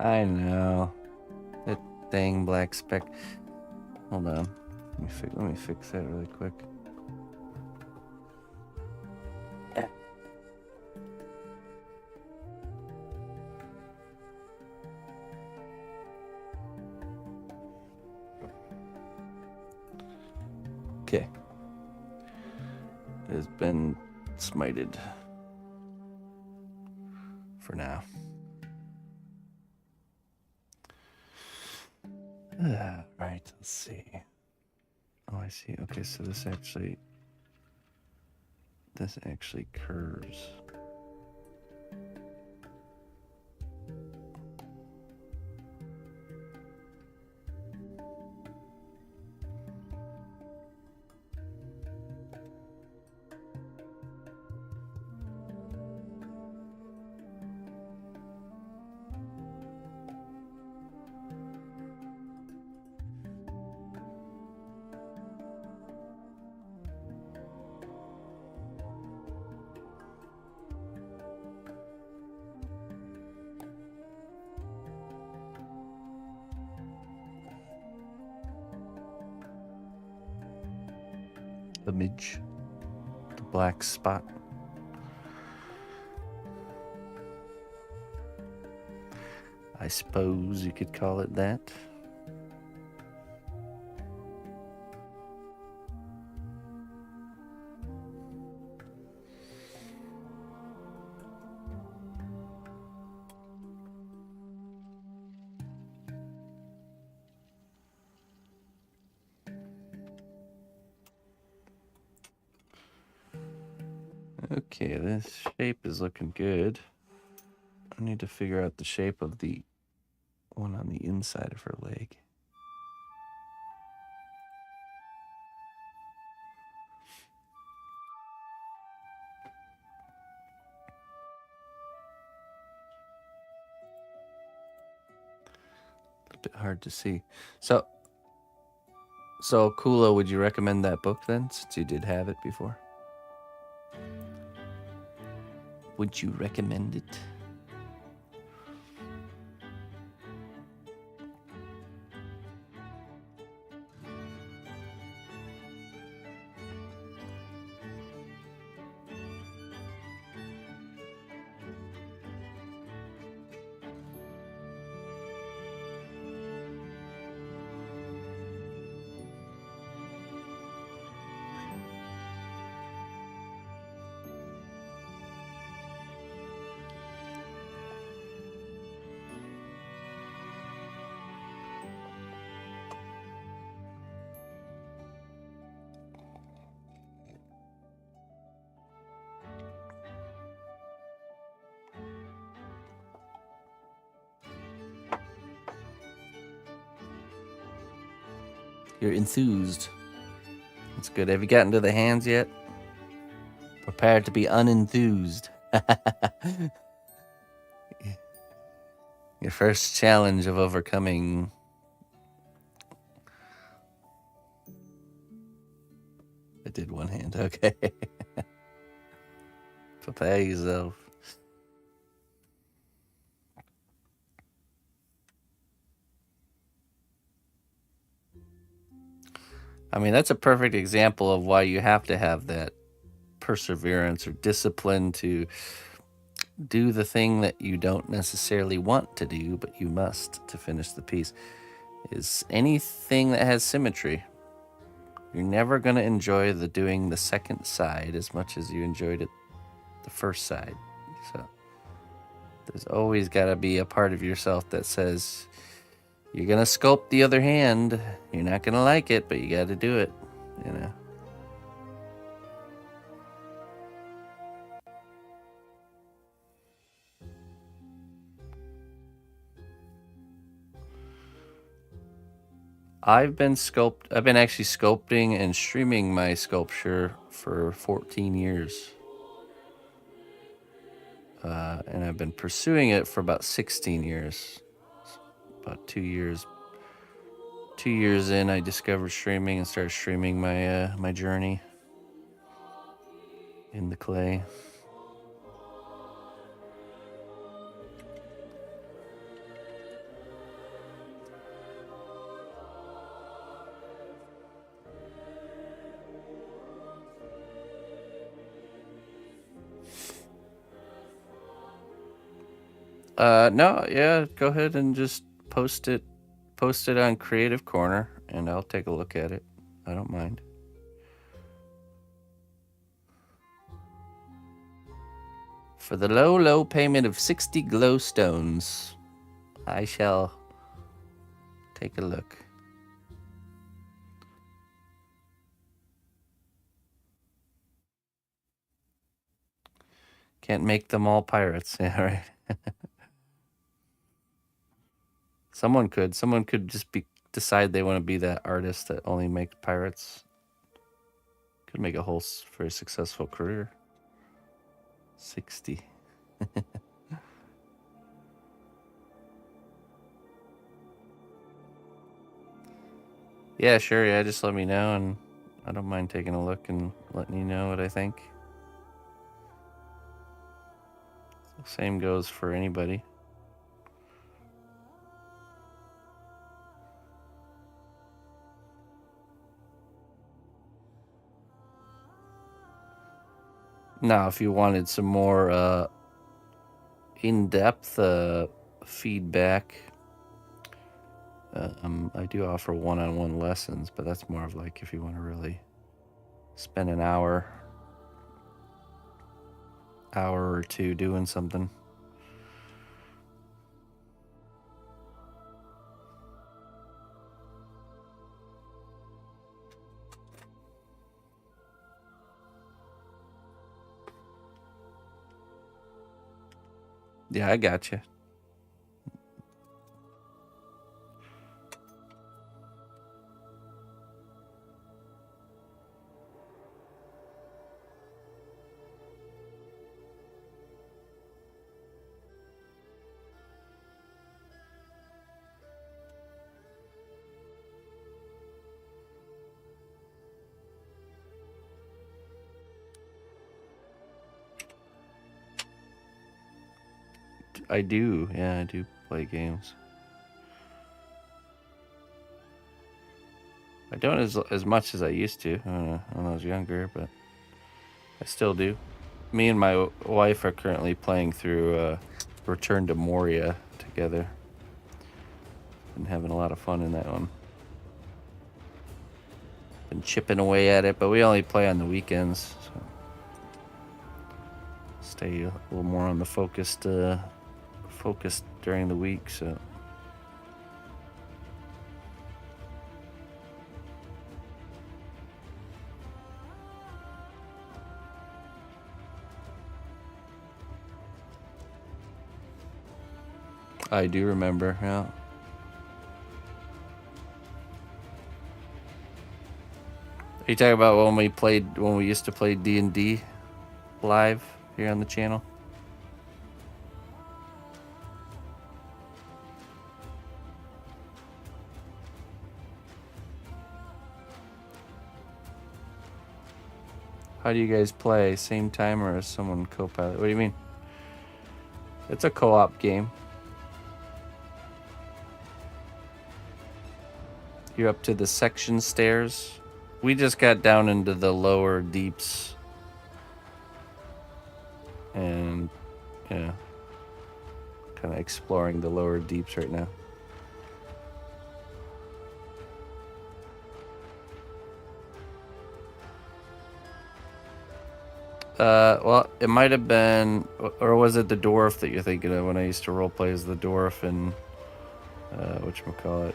I know. That dang black speck. Hold on. Let me fix that really quick. Okay. It has been smited for now. Right, let's see. Oh, I see. Okay, so this actually curves. The midge. The black spot. I suppose you could call it that. Okay, this shape is looking good. I need to figure out the shape of the one on the inside of her leg. A bit hard to see. So Kula, would you recommend that book then, since you did have it before? Would you recommend it? You're enthused. That's good. Have you gotten to the hands yet? Prepared to be unenthused. Your first challenge of overcoming. I did one hand. Okay. Prepare yourself. I mean, that's a perfect example of why you have to have that perseverance or discipline to do the thing that you don't necessarily want to do, but you must to finish the piece. Is anything that has symmetry. You're never going to enjoy doing the second side as much as you enjoyed it the first side. So there's always got to be a part of yourself that says, you're going to sculpt the other hand. You're not going to like it, but you got to do it, you know. I've been actually sculpting and streaming my sculpture for 14 years. And I've been pursuing it for about 16 years. About 2 years. 2 years in, I discovered streaming and started streaming my journey in the clay. No, yeah, go ahead and just post it on Creative Corner, and I'll take a look at it. I don't mind. For the low payment of 60 glow stones, I shall take a look. Can't make them all pirates. Yeah, right. Someone could just decide they want to be that artist that only makes pirates. Could make a whole very successful career. 60. Yeah, sure. Yeah, just let me know, and I don't mind taking a look and letting you know what I think. Same goes for anybody. Now, if you wanted some more in-depth feedback, I do offer one-on-one lessons, but that's more of like if you want to really spend an hour or two doing something. Yeah, I got you. I do. Yeah, I do play games. I don't as much as I used to when I was younger, but I still do. Me and my wife are currently playing through Return to Moria together. Been having a lot of fun in that one. Been chipping away at it, but we only play on the weekends. So stay a little more on the focus during the week. So. I do remember, yeah. Are you talking about when we used to play D&D live here on the channel? How do you guys play? Same time or is someone co-pilot? What do you mean? It's a co-op game. You're up to the section stairs. We just got down into the lower deeps. And, yeah. Kind of exploring the lower deeps right now. Well, it might have been, or was it the dwarf that you're thinking of when I used to roleplay as the dwarf in, whatchamacallit,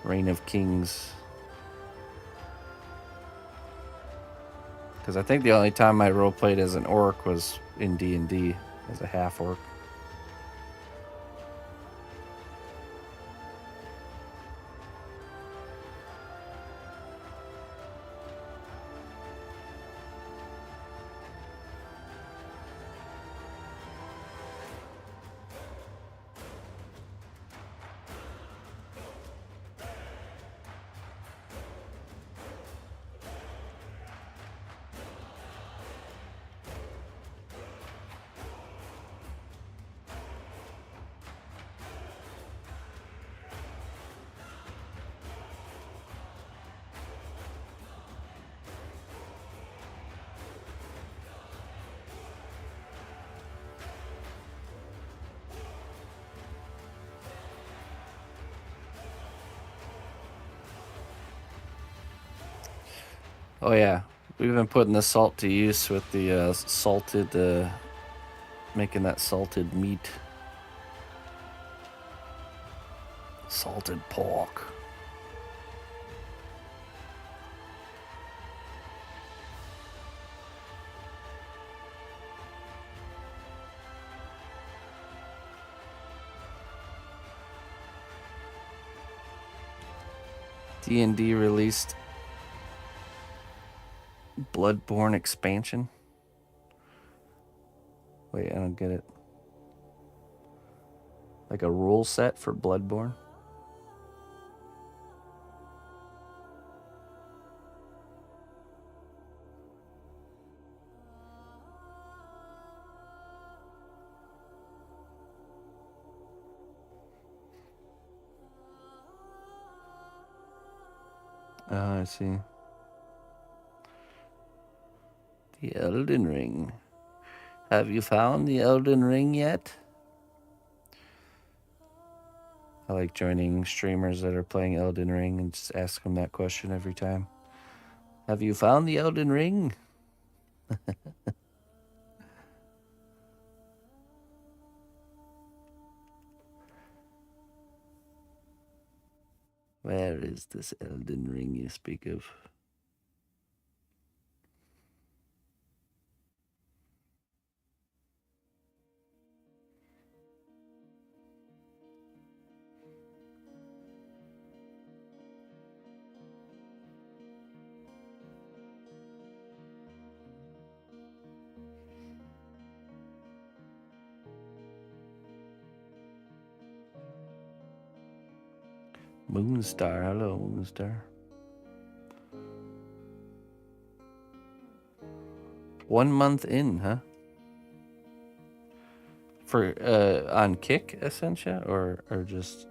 Reign of Kings? Because I think the only time I roleplayed as an orc was in D&D, as a half-orc. Oh yeah, we've been putting the salt to use with the salted, making that salted meat. Salted pork. D&D released Bloodborne expansion. Wait, I don't get it. Like a rule set for Bloodborne? Oh, I see. The Elden Ring. Have you found the Elden Ring yet? I like joining streamers that are playing Elden Ring and just ask them that question every time. Have you found the Elden Ring? Where is this Elden Ring you speak of? Moonstar, hello Moonstar. 1 month in, huh? For on Kick, Essentia, or just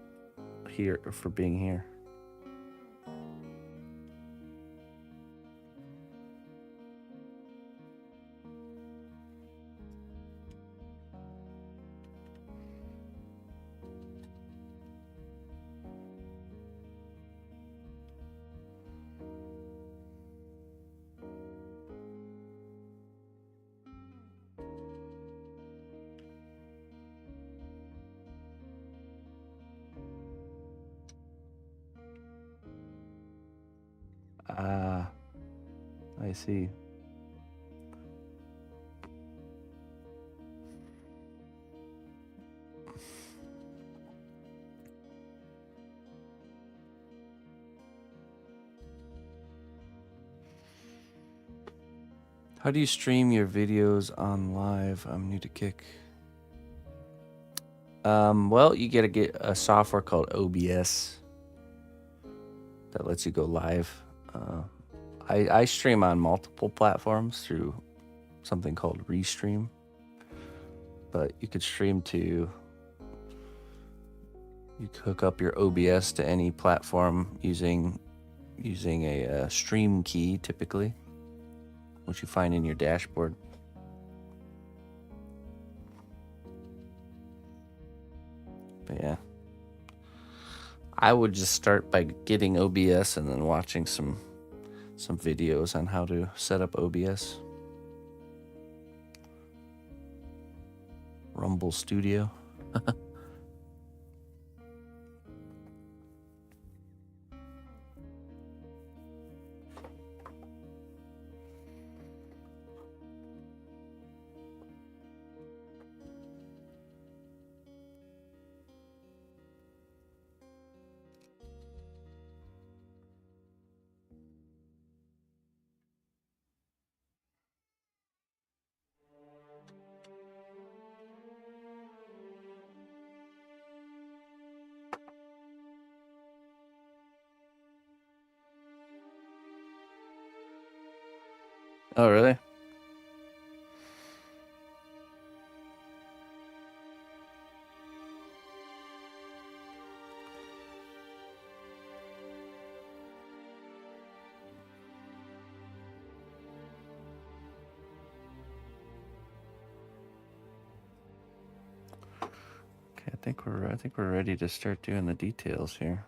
here for being here? Ah, I see. How do you stream your videos on live? I'm new to Kick. Well, you get a software called OBS that lets you go live. I stream on multiple platforms through something called Restream, but you could stream to. You could hook up your OBS to any platform using a stream key, typically, which you find in your dashboard. But yeah, I would just start by getting OBS and then watching some videos on how to set up OBS. Rumble Studio. Oh, really? Okay, I think we're ready to start doing the details here.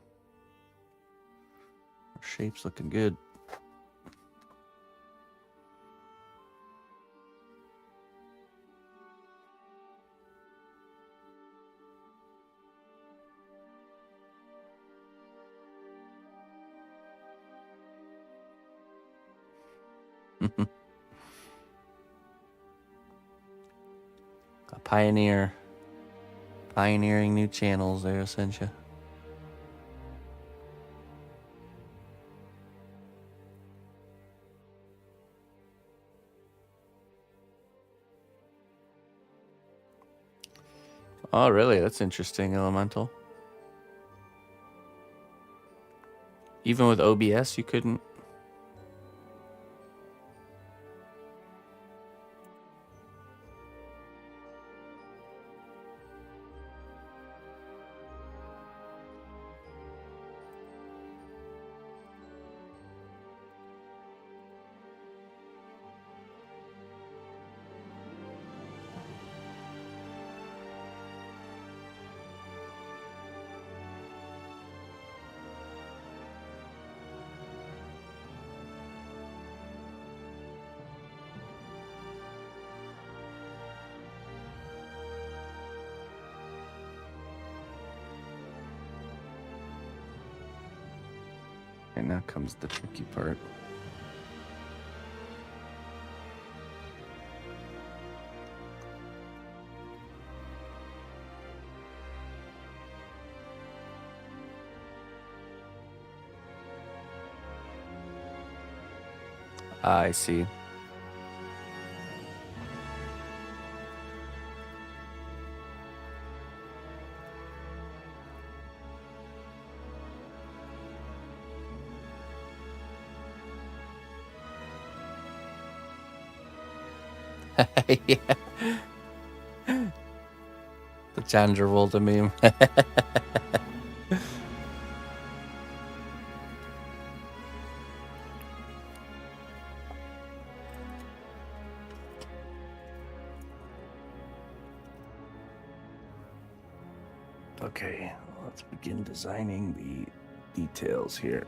Our shape's looking good. A pioneer. Pioneering new channels there, Essentia. Oh, really? That's interesting, Elemental. Even with OBS, you couldn't... And now comes the tricky part. I see. Yeah. The Challenger rolled a meme. Okay, let's begin designing the details here.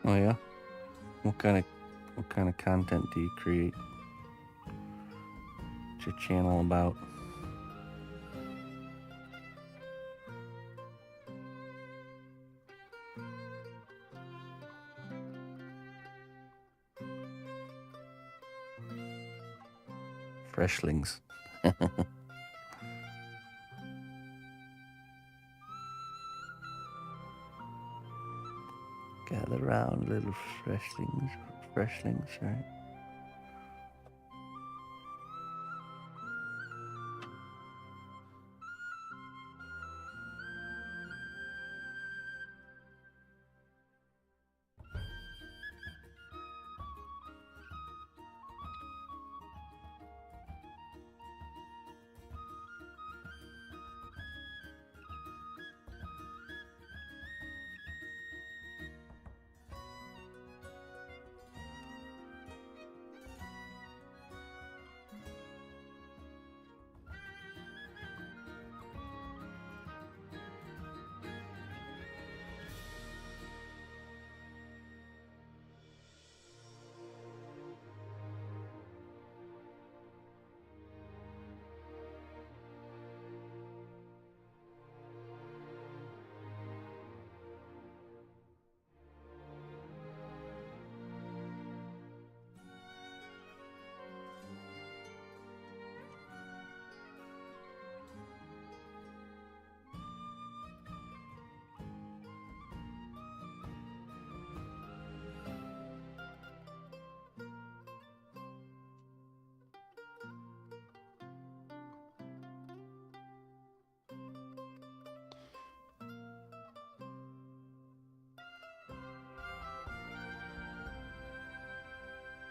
Oh yeah? What kind of content do you create? What's your channel about? Freshlings. Gather round, little freshlings. Freshlings, right?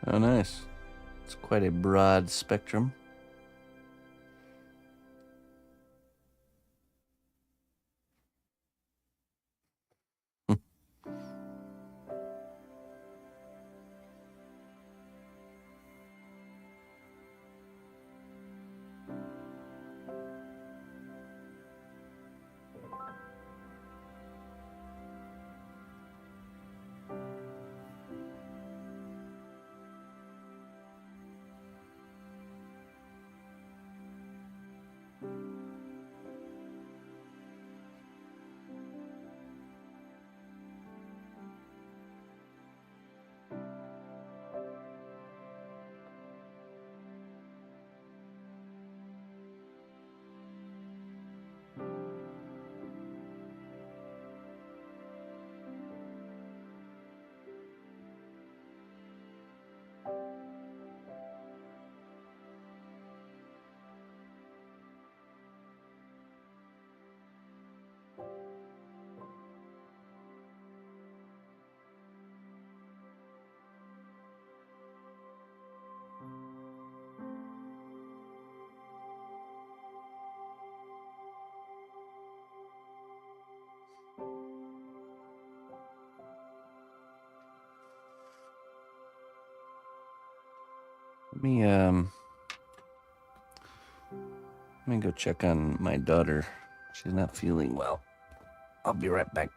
Oh, nice. It's quite a broad spectrum. Let me go check on my daughter. She's not feeling well. I'll be right back.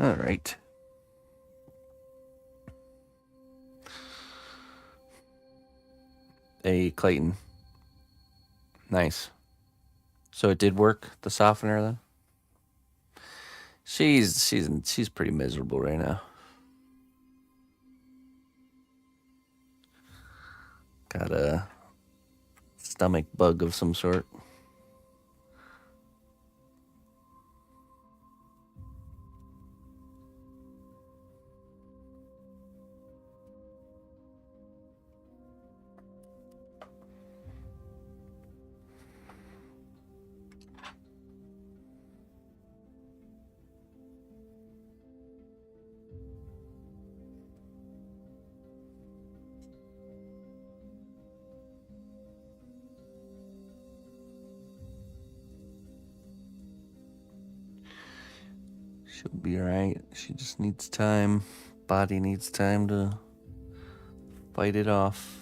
All right. Hey, Clayton. Nice. So it did work, the softener, then? She's pretty miserable right now. Got a stomach bug of some sort. She'll be alright. She just needs time. Body needs time to fight it off.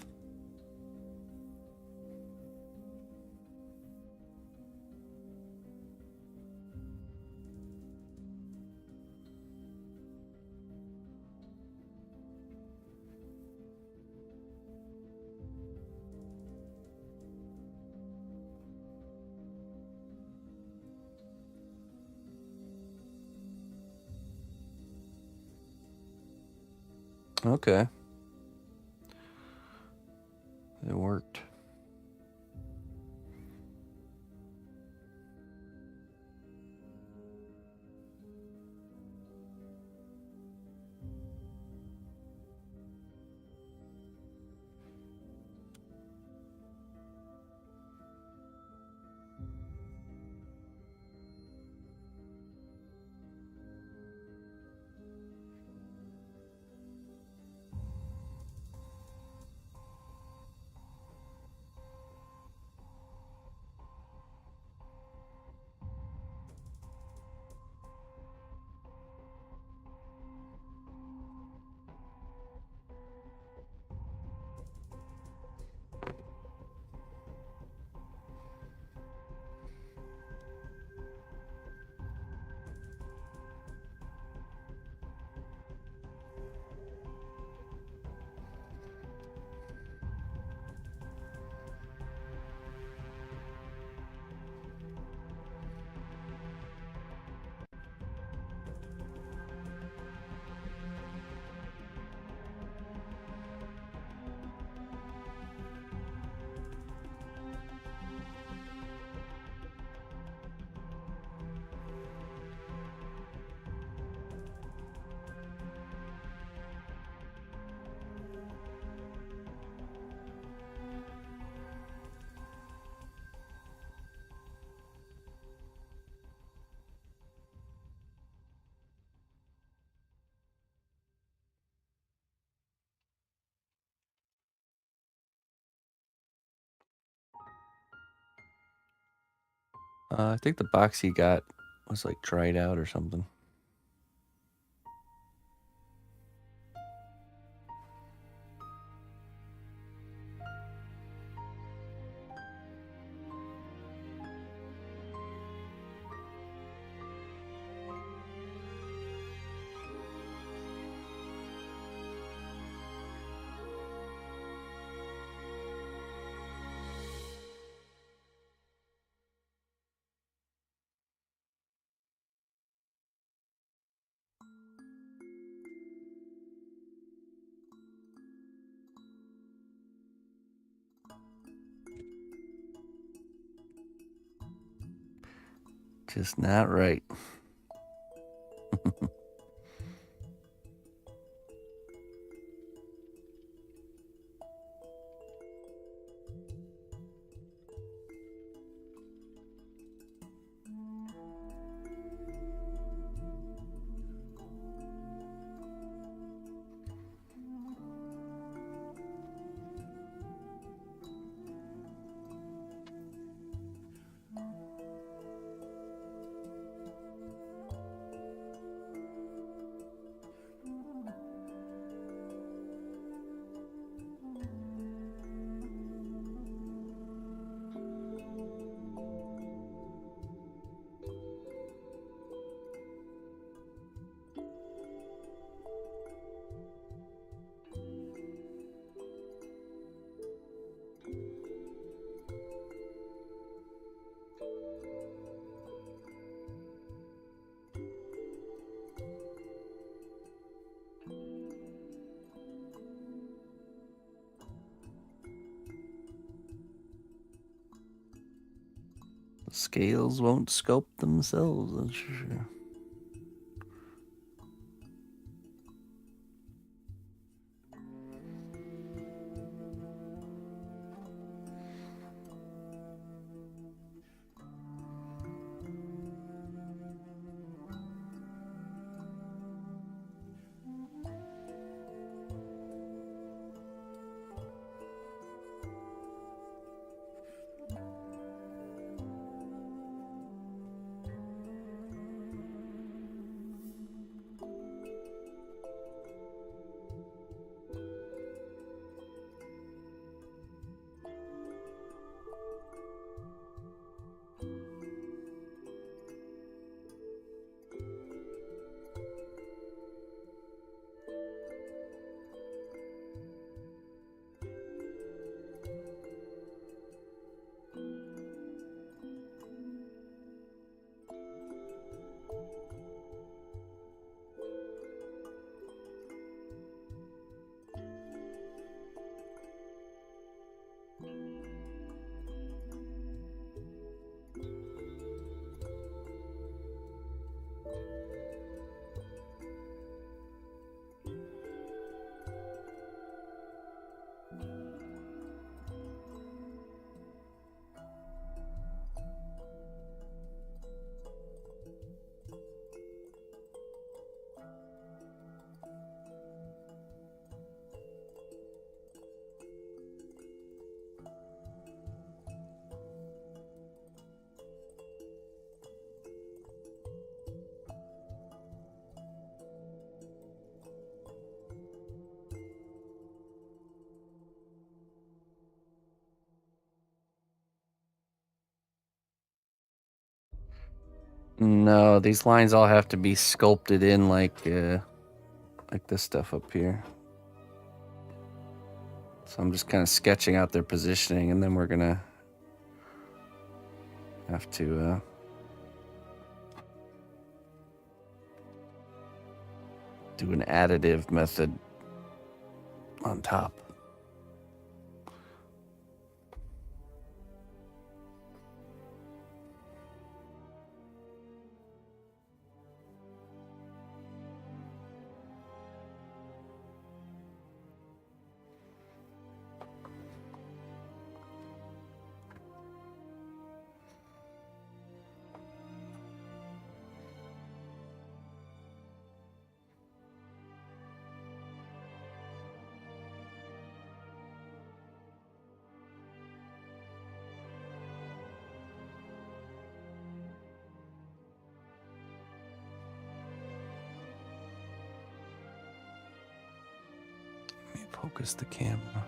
Okay. It worked. I think the box he got was like dried out or something. Just not right. The scales won't sculpt themselves, that's for sure. No, these lines all have to be sculpted in like this stuff up here. So I'm just kind of sketching out their positioning, and then we're gonna have to do an additive method on top. Focus the camera.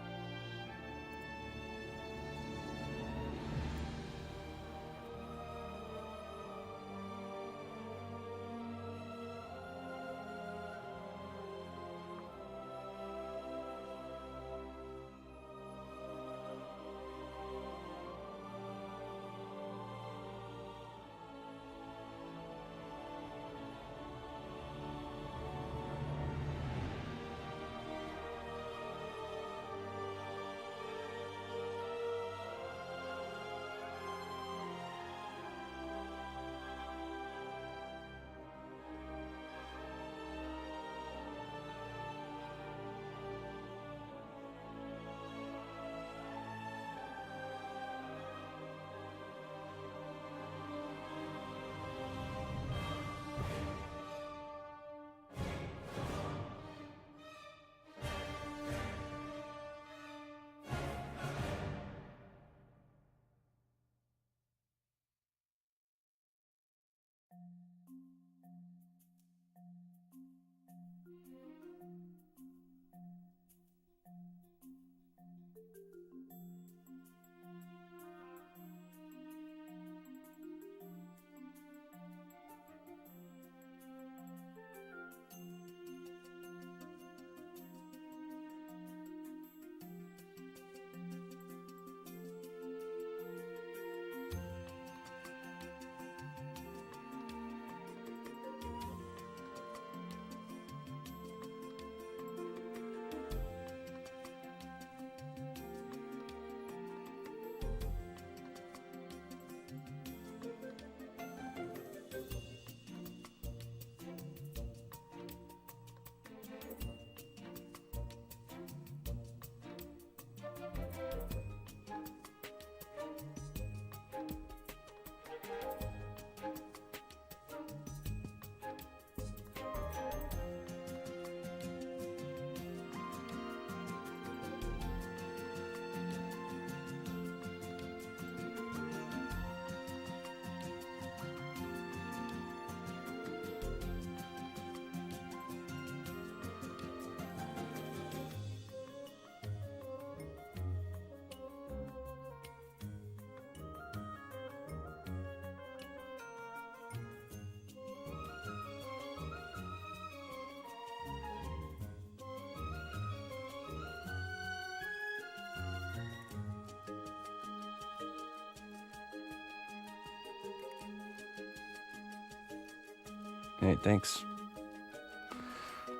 Hey, thanks.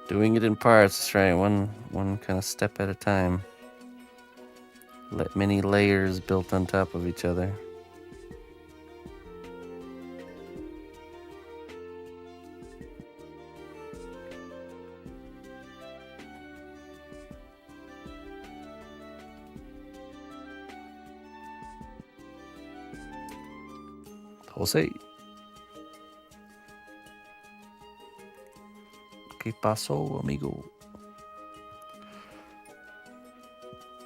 Doing it in parts. That's right. One kind of step at a time. Let many layers built on top of each other. Jose. ¿Qué pasó, amigo?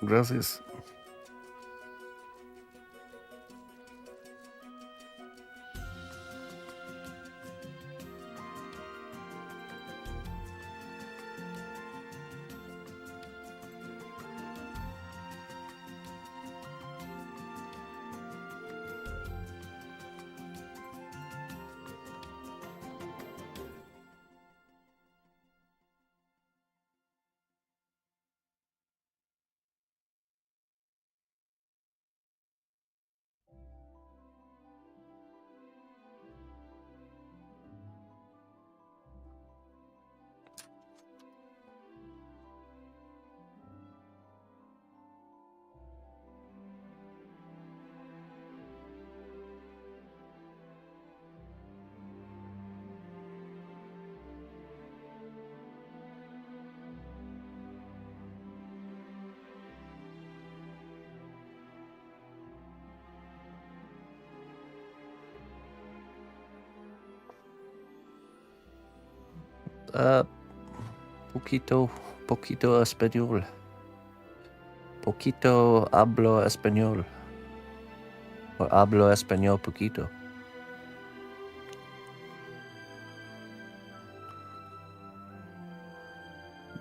Gracias. Poquito español. Poquito hablo español. O hablo español poquito.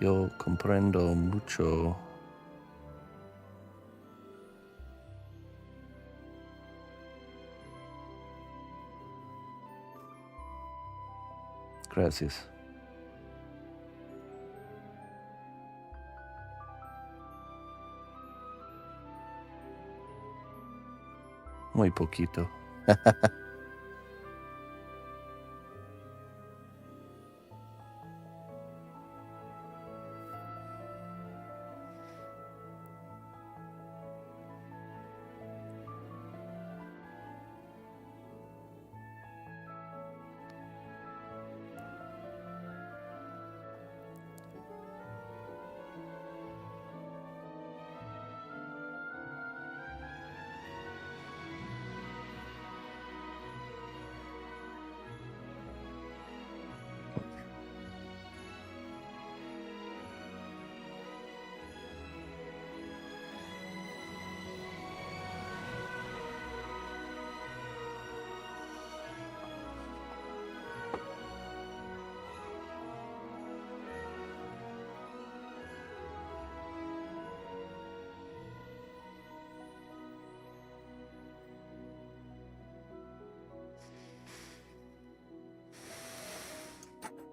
Yo comprendo mucho. Gracias. Muy poquito.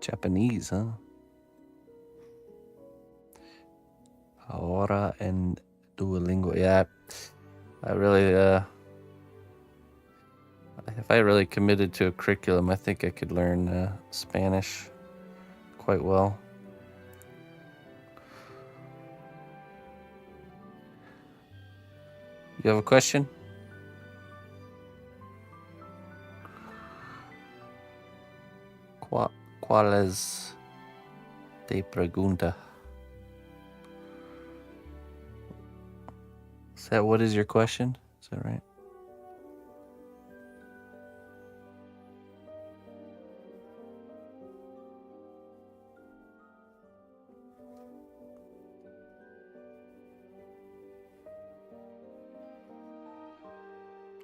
Japanese, huh? Ahora en Duolingo. Yeah, I really, if I really committed to a curriculum, I think I could learn Spanish quite well. You have a question? ¿Cuál es de pregunta? Is that what is your question? Is that right?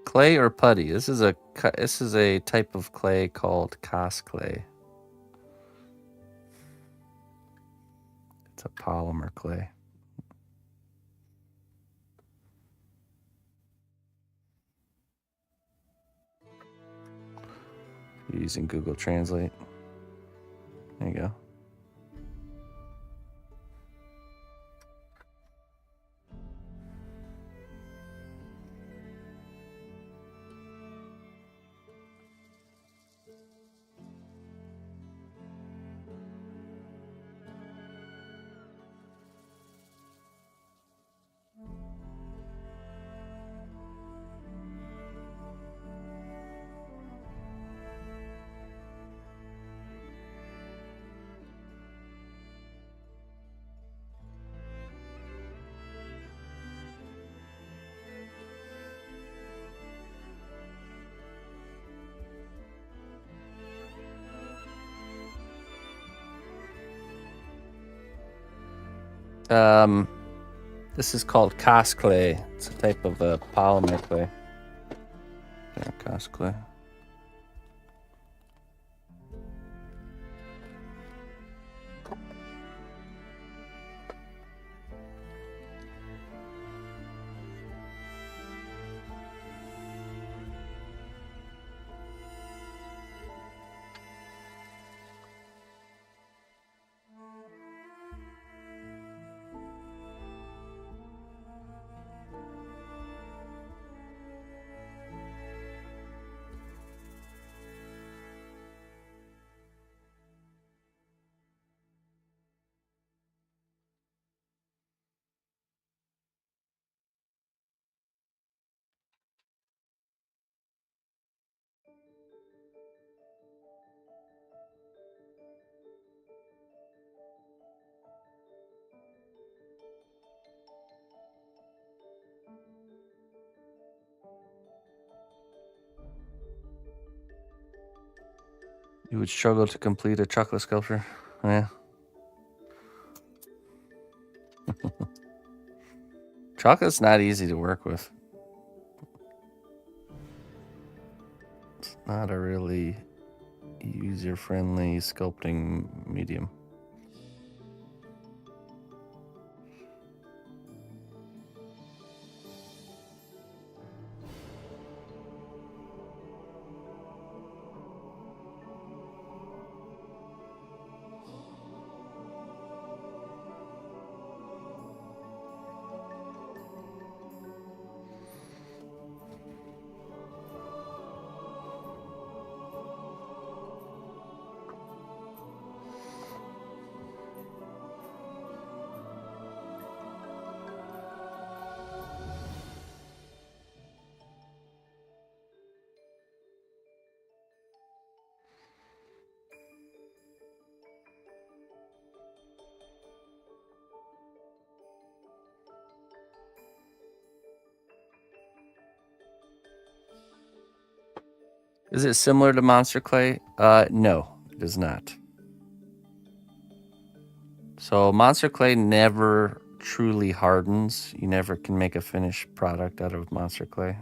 Clay or putty? This is a type of clay called cast clay. It's a polymer clay. You're using Google Translate. There you go. This is called cast clay. It's a type of polymer clay. Yeah, cast clay. You would struggle to complete a chocolate sculpture. Yeah. Chocolate's not easy to work with. It's not a really user-friendly sculpting medium. Is it similar to monster clay? No, it is not. So monster clay never truly hardens. You never can make a finished product out of monster clay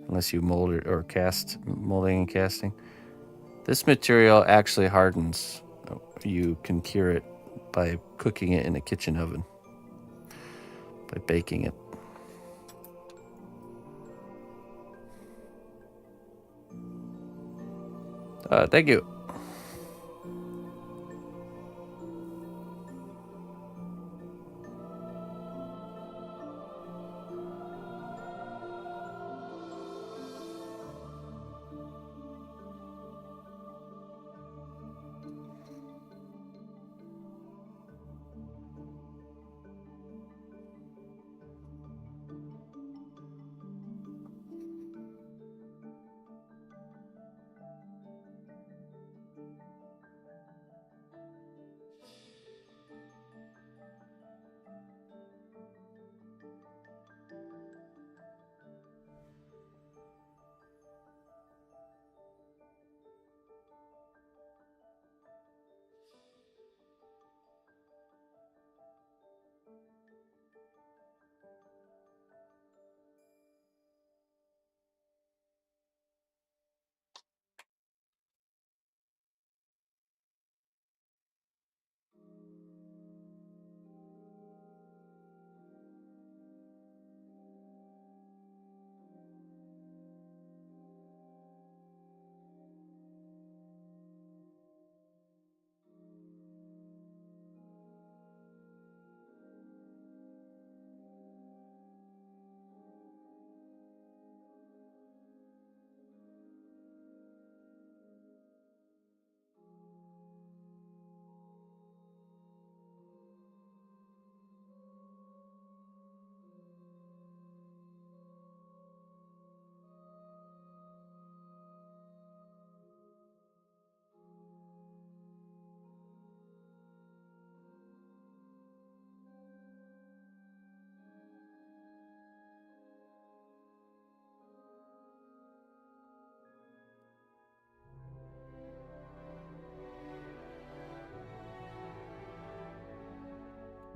unless you mold it or cast, molding and casting. This material actually hardens. You can cure it by cooking it in a kitchen oven, by baking it. Thank you.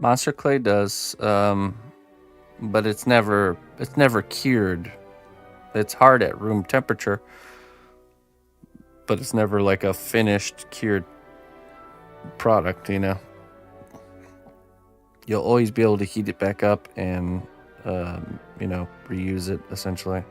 Monster clay does, but it's never cured. It's hard at room temperature, but it's never like a finished cured product, you know. You'll always be able to heat it back up and you know, reuse it essentially.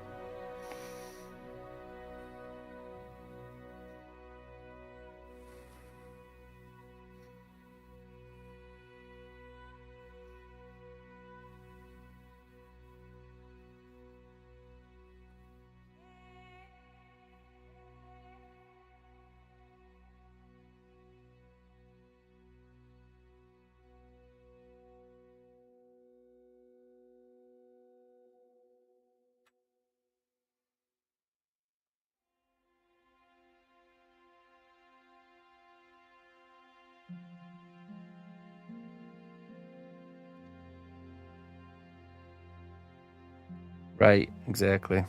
Right, exactly. You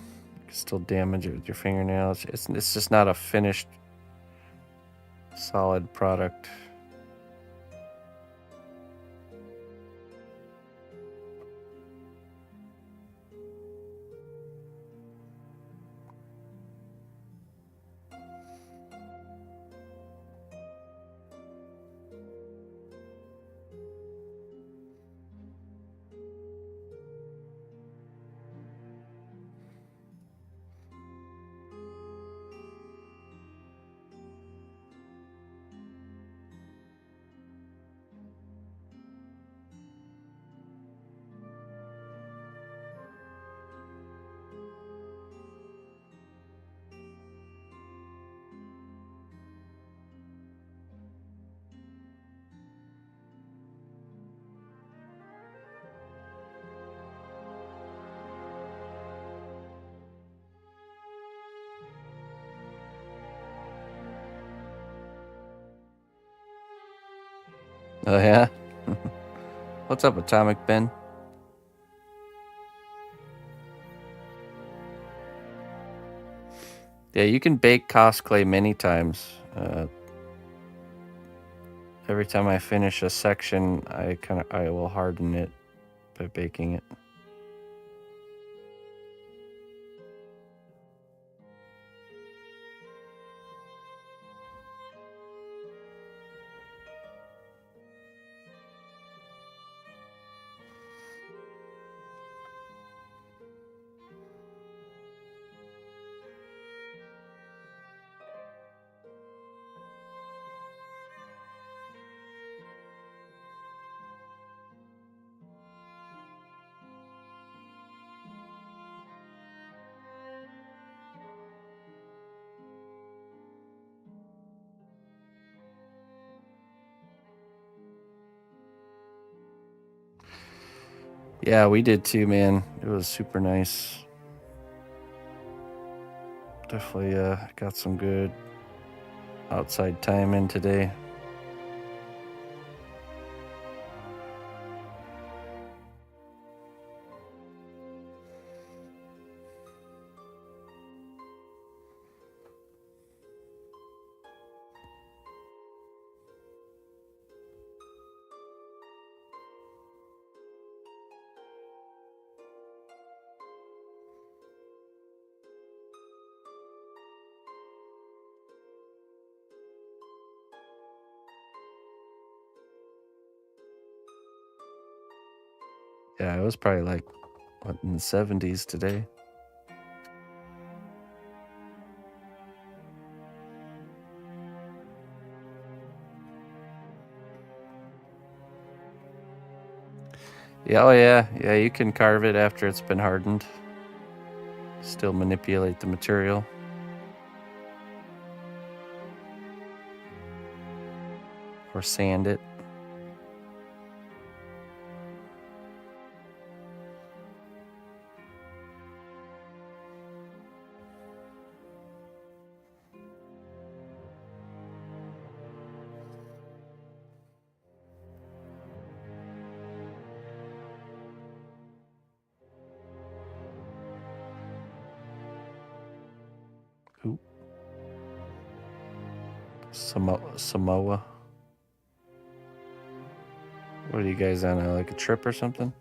can still damage it with your fingernails. It's just not a finished solid product. Oh yeah. What's up, Atomic Ben? Yeah, you can bake Cos clay many times. Every time I finish a section, I will harden it by baking it. Yeah, we did too, man. It was super nice. Definitely got some good outside time in today. Yeah, it was probably like what, in the 70s today. Yeah, oh yeah, yeah. You can carve it after it's been hardened. Still manipulate the material. Or sand it. Ooh. Samoa. What are you guys on, like a trip or something?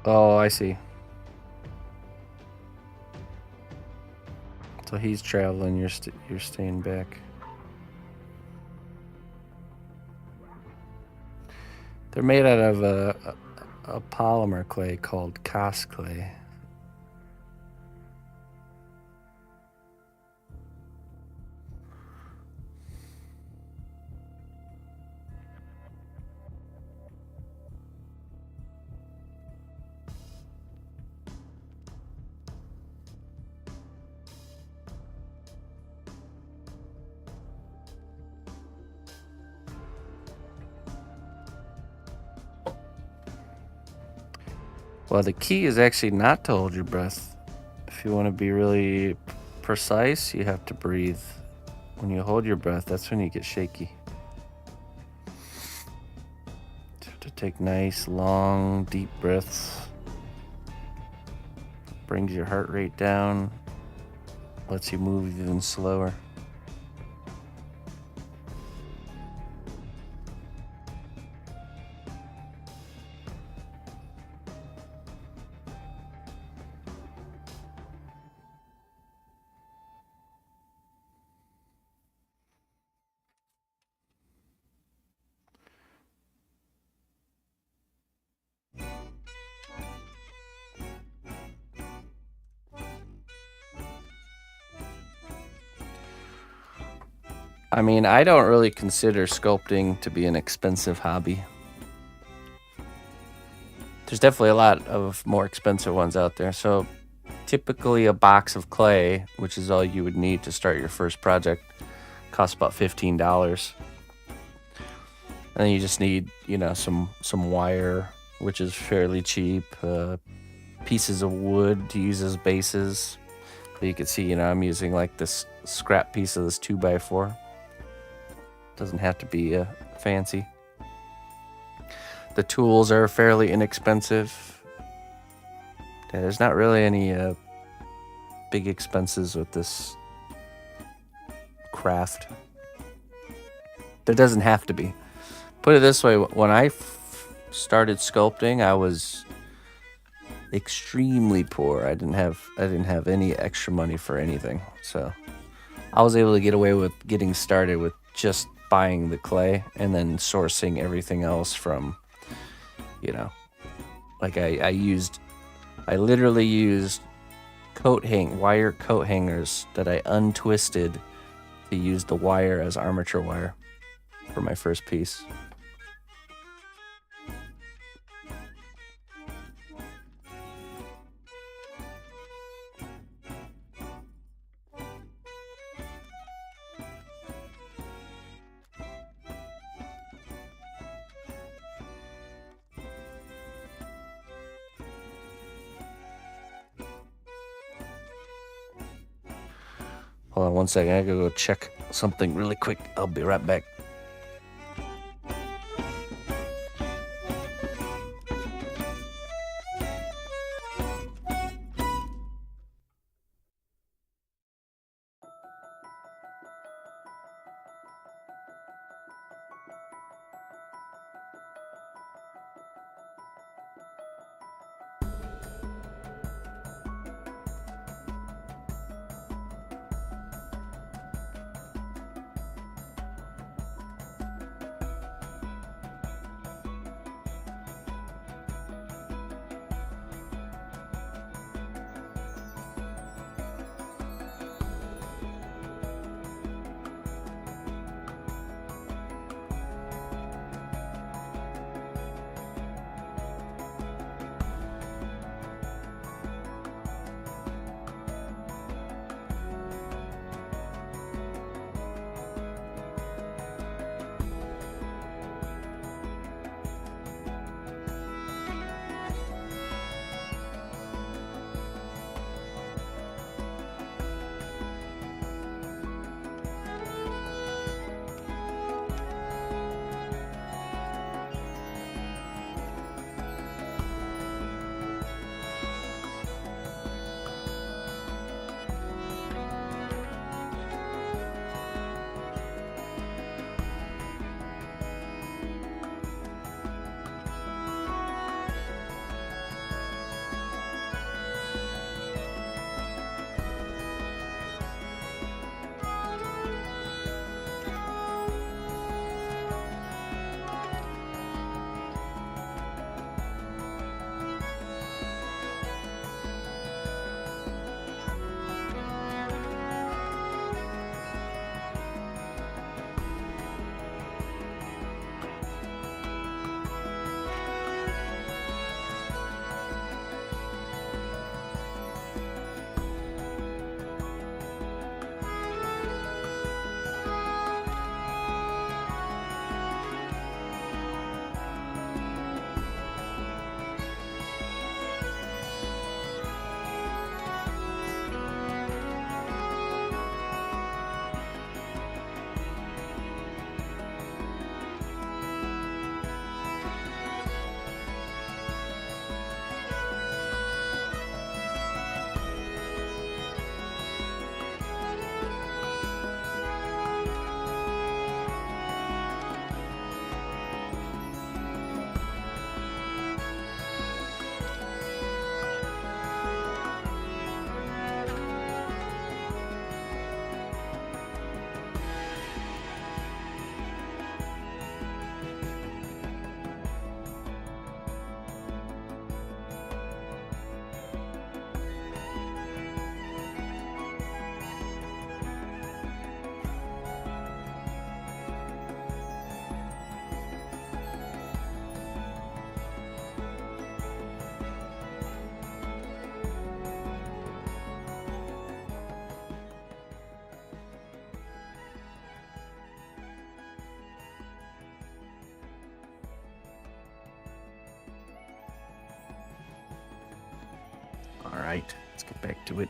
Oh, I see. So he's traveling, you're staying back. They're made out of a polymer clay called Cos clay. Well, the key is actually not to hold your breath. If you want to be really precise, you have to breathe. When you hold your breath, that's when you get shaky. You have to take nice, long, deep breaths. Brings your heart rate down, lets you move even slower. I mean, I don't really consider sculpting to be an expensive hobby. There's definitely a lot of more expensive ones out there. So typically a box of clay, which is all you would need to start your first project, costs about $15. And then you just need, some wire, which is fairly cheap, pieces of wood to use as bases. So you can see, I'm using like this scrap piece of this 2x4. Doesn't have to be fancy. The tools are fairly inexpensive. Yeah, there's not really any big expenses with this craft. There doesn't have to be. Put it this way, when I started sculpting, I was extremely poor. I didn't have any extra money for anything. So I was able to get away with getting started with just buying the clay and then sourcing everything else from, like I literally used wire coat hangers that I untwisted to use the wire as armature wire for my first piece. Hold on one second, I gotta go check something really quick. I'll be right back. right, let's get back to it.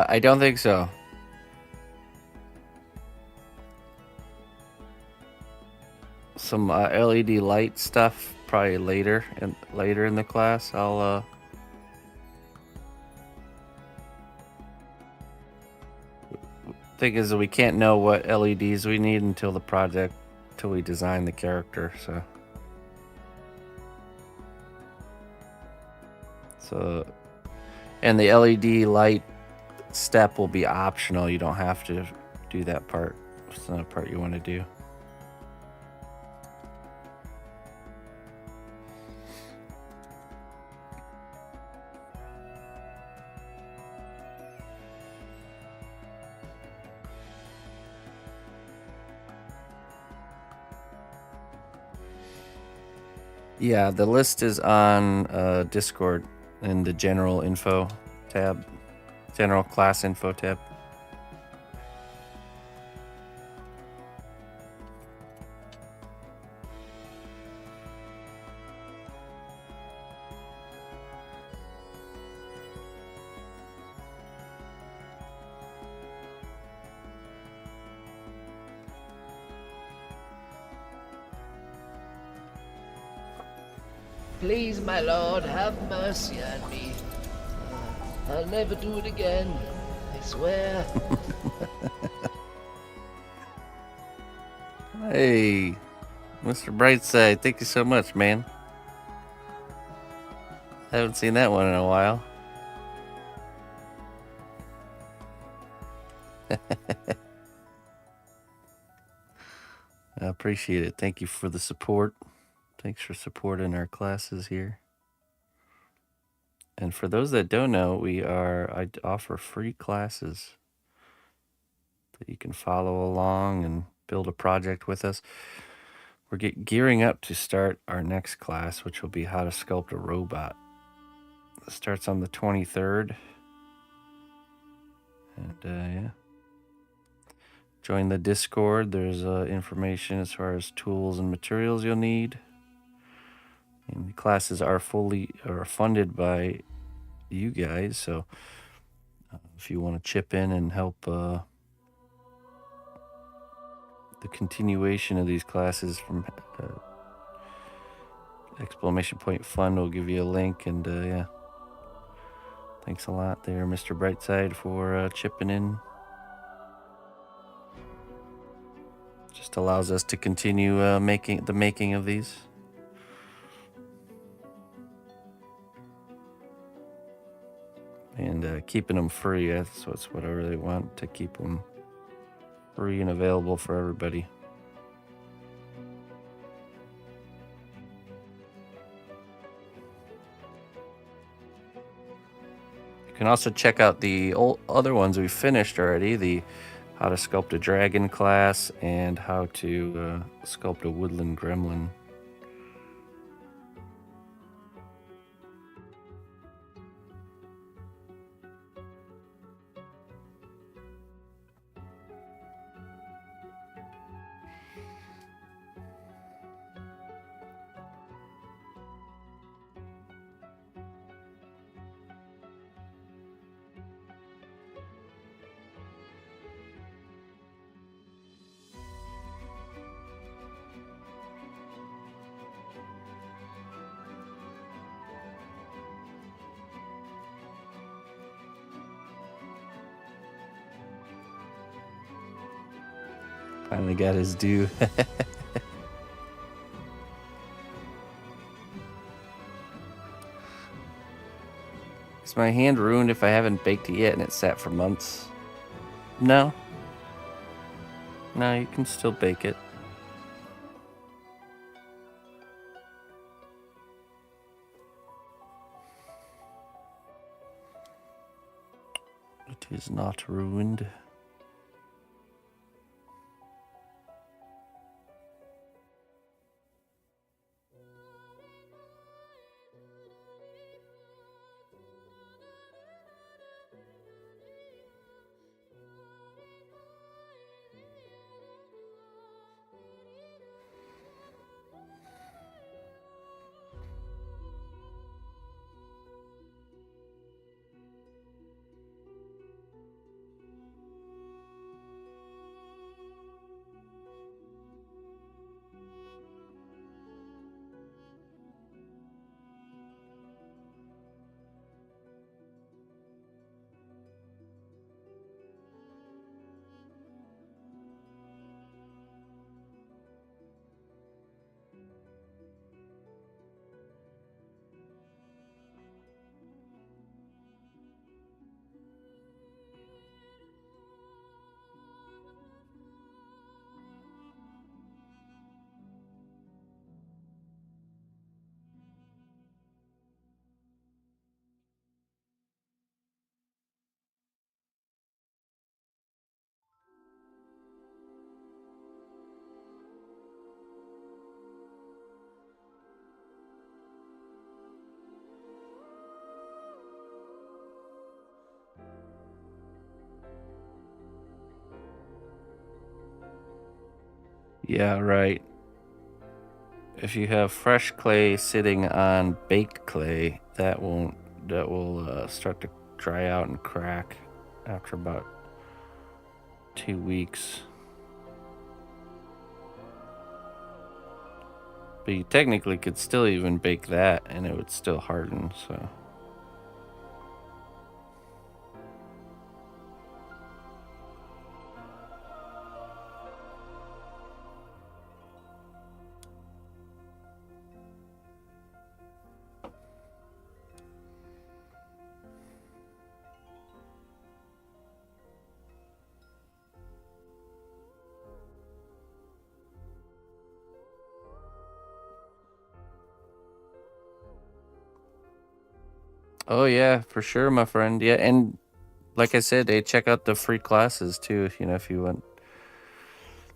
I don't think so. Some LED light stuff probably later in the class. I'll thing is we can't know what LEDs we need until we design the character. So and the LED light step will be optional. You don't have to do that part. It's not a part you want to do. Yeah, the list is on Discord in the general info tab, general class info tab. Please, my lord, have mercy on me. I'll never do it again. I swear. Hey, Mr. Brightside, thank you so much, man. I haven't seen that one in a while. I appreciate it. Thank you for the support. Thanks for supporting our classes here. And for those that don't know, I offer free classes that you can follow along and build a project with us. We're gearing up to start our next class, which will be how to sculpt a robot. It starts on the 23rd. And yeah. Join the Discord. There's information as far as tools and materials you'll need. And the classes are funded by you guys, so if you want to chip in and help the continuation of these classes from exclamation point fund, will give you a link. And yeah, thanks a lot there, Mr. Brightside, for chipping in. Just allows us to continue making of these. And keeping them free. That's what I really want, to keep them free and available for everybody. You can also check out the other ones we finished already, the how to sculpt a dragon class and how to sculpt a woodland gremlin. Finally got his due. Is my hand ruined if I haven't baked it yet and it's sat for months? No. No, you can still bake it. It is not ruined. Yeah, right. If you have fresh clay sitting on baked clay, that will start to dry out and crack after about 2 weeks. But you technically could still even bake that and it would still harden, so. Oh yeah, for sure, my friend. Yeah, and like I said, they check out the free classes too. If you want,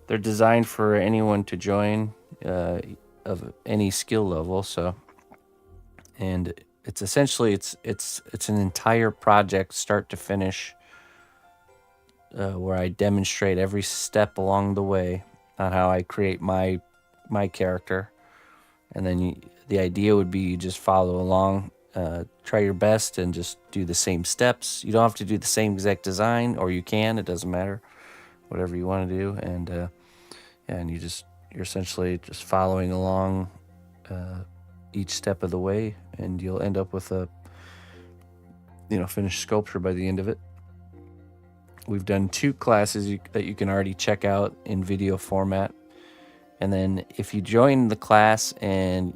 they're designed for anyone to join, of any skill level. So, and it's essentially it's an entire project, start to finish, where I demonstrate every step along the way on how I create my character, and then the idea would be you just follow along, try your best, and just do the same steps. You don't have to do the same exact design, or you can. It doesn't matter, whatever you want to do, and you're essentially just following along, each step of the way, and you'll end up with a finished sculpture by the end of it. We've done 2 classes that you can already check out in video format. And then if you join the class and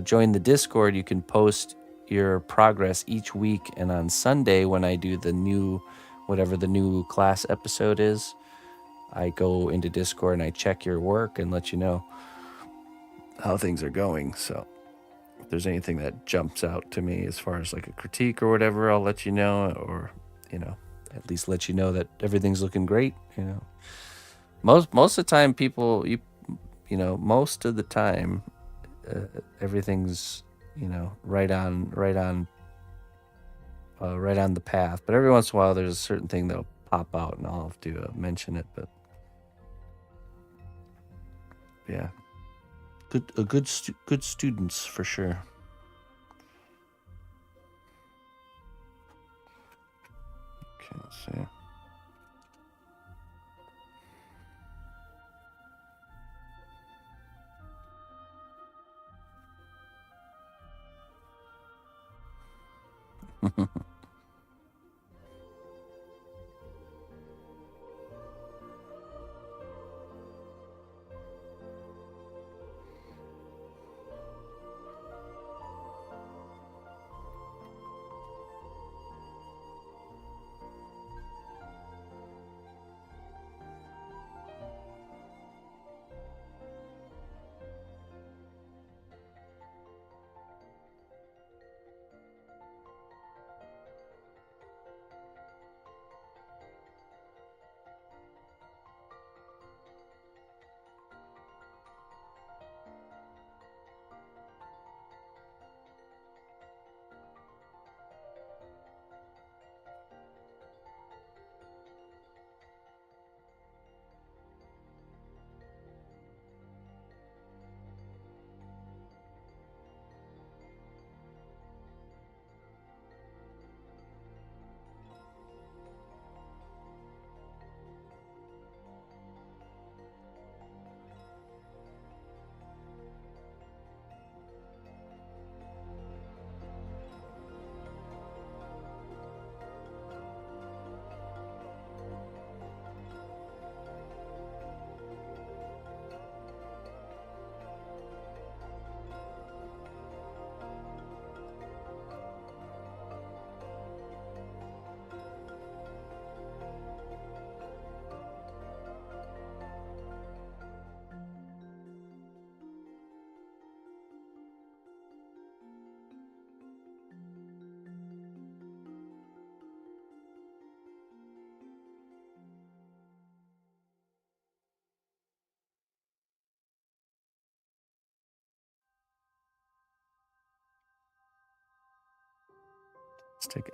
join the Discord, you can post your progress each week. And on Sunday, when I do whatever the new class episode is, I go into Discord and I check your work and let you know how things are going. So if there's anything that jumps out to me as far as like a critique or whatever, I'll let you know, or, at least let you know that everything's looking great. Most of the time people, most of the time, everything's, right on the path. But every once in a while, there's a certain thing that'll pop out, and I'll have to mention it. But yeah, good students for sure. Okay, let's see.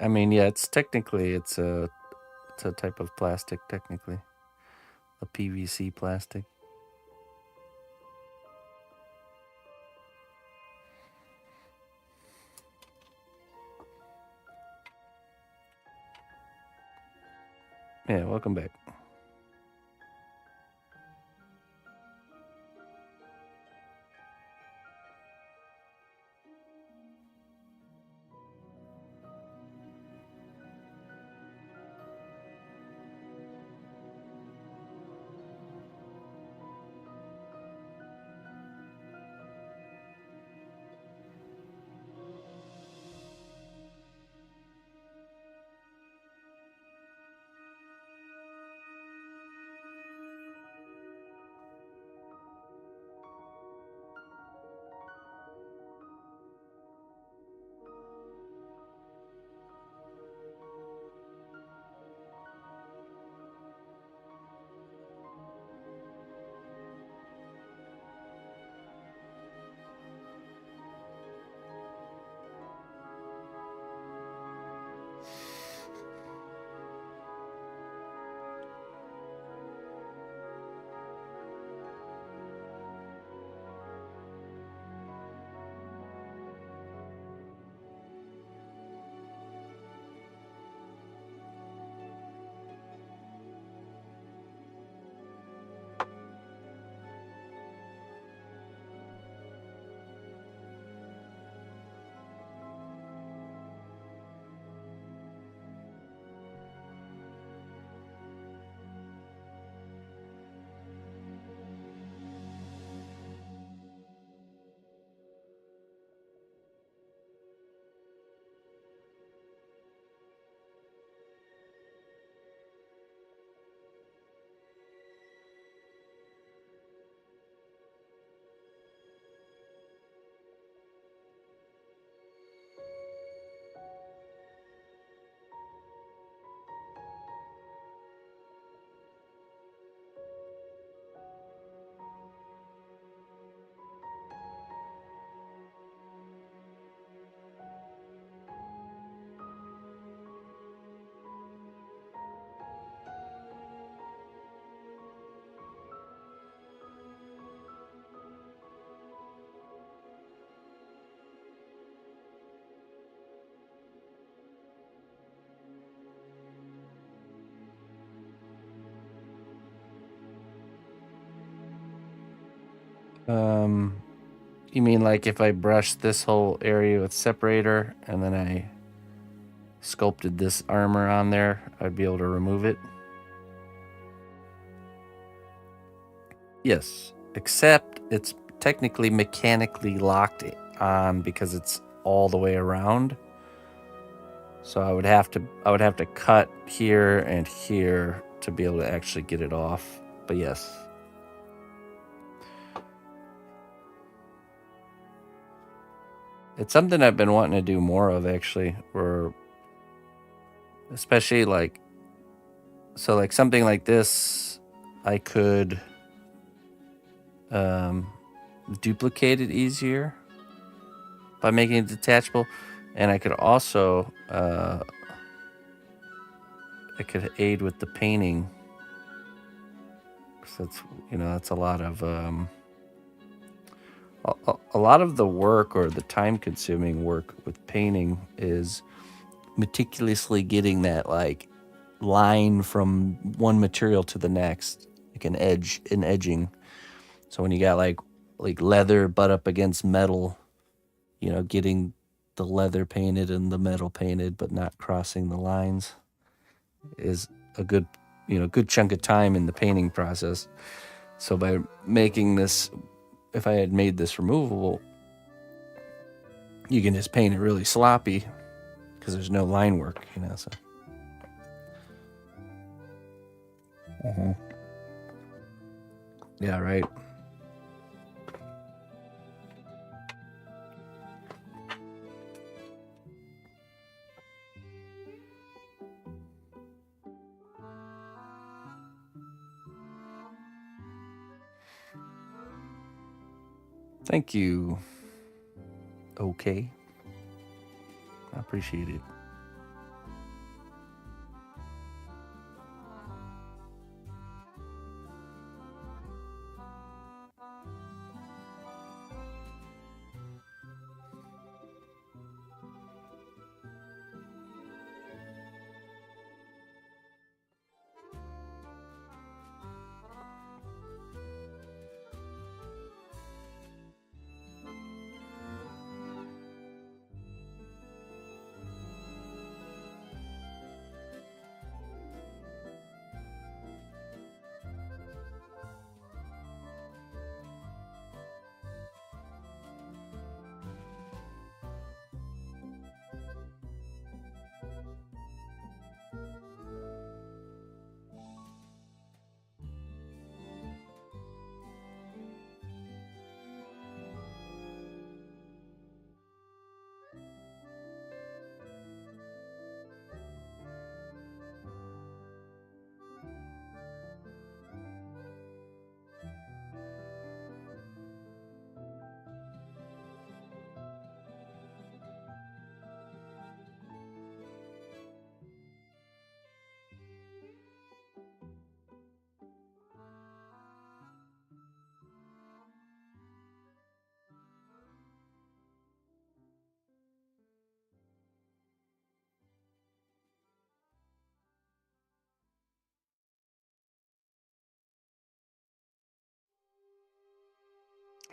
I mean, yeah, it's technically it's a type of plastic, technically, a PVC plastic. Yeah, welcome back. You mean like if I brushed this whole area with separator and then I sculpted this armor on there, I'd be able to remove it? Yes, except it's technically mechanically locked on because it's all the way around. So I would have to cut here and here to be able to actually get it off. But yes. It's something I've been wanting to do more of, actually, or especially like something like this, I could duplicate it easier by making it detachable, and I could also it could aid with the painting. So that's a lot of a lot of the work, or the time-consuming work with painting, is meticulously getting that like line from one material to the next, like an edging. So when you got like leather butt up against metal, getting the leather painted and the metal painted, but not crossing the lines, is a good chunk of time in the painting process. So by making this, if I had made this removable, you can just paint it really sloppy because there's no line work, so. Yeah, right. Thank you. Okay. I appreciate it.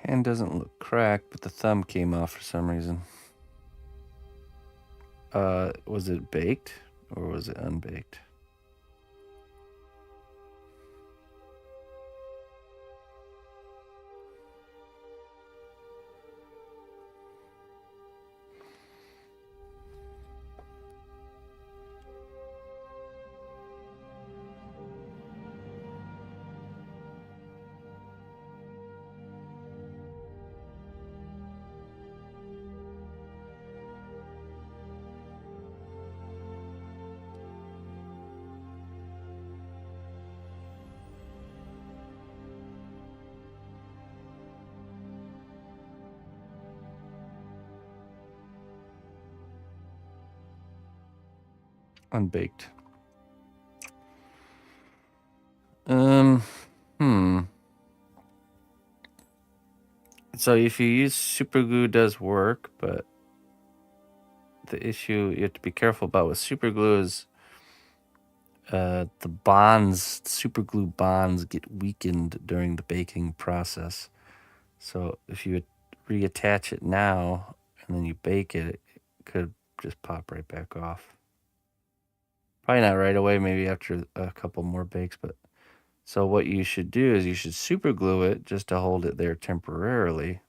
Hand doesn't look cracked, but the thumb came off for some reason. Was it baked or was it unbaked? Unbaked. So if you use super glue, does work, but the issue you have to be careful about with super glue is the bonds, super glue bonds, get weakened during the baking process. So if you reattach it now and then you bake it, it could just pop right back off. Probably not right away, maybe after a couple more bakes, but so what you should do is you should super glue it just to hold it there temporarily.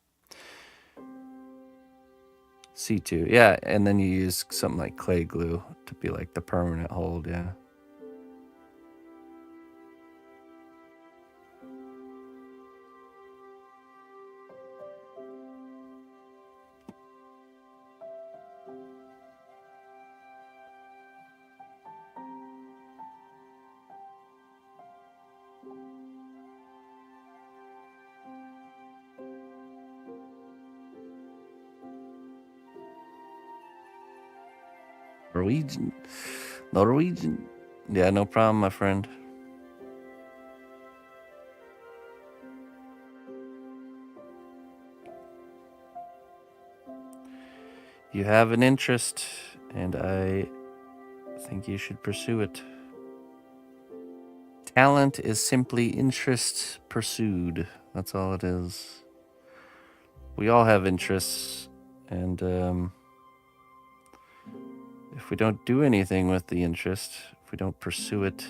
C2, yeah, and then you use something like clay glue to be like the permanent hold, yeah. Norwegian. Yeah, no problem, my friend. You have an interest, and I think you should pursue it. Talent is simply interest pursued. That's all it is. We all have interests, and if we don't do anything with the interest, if we don't pursue it,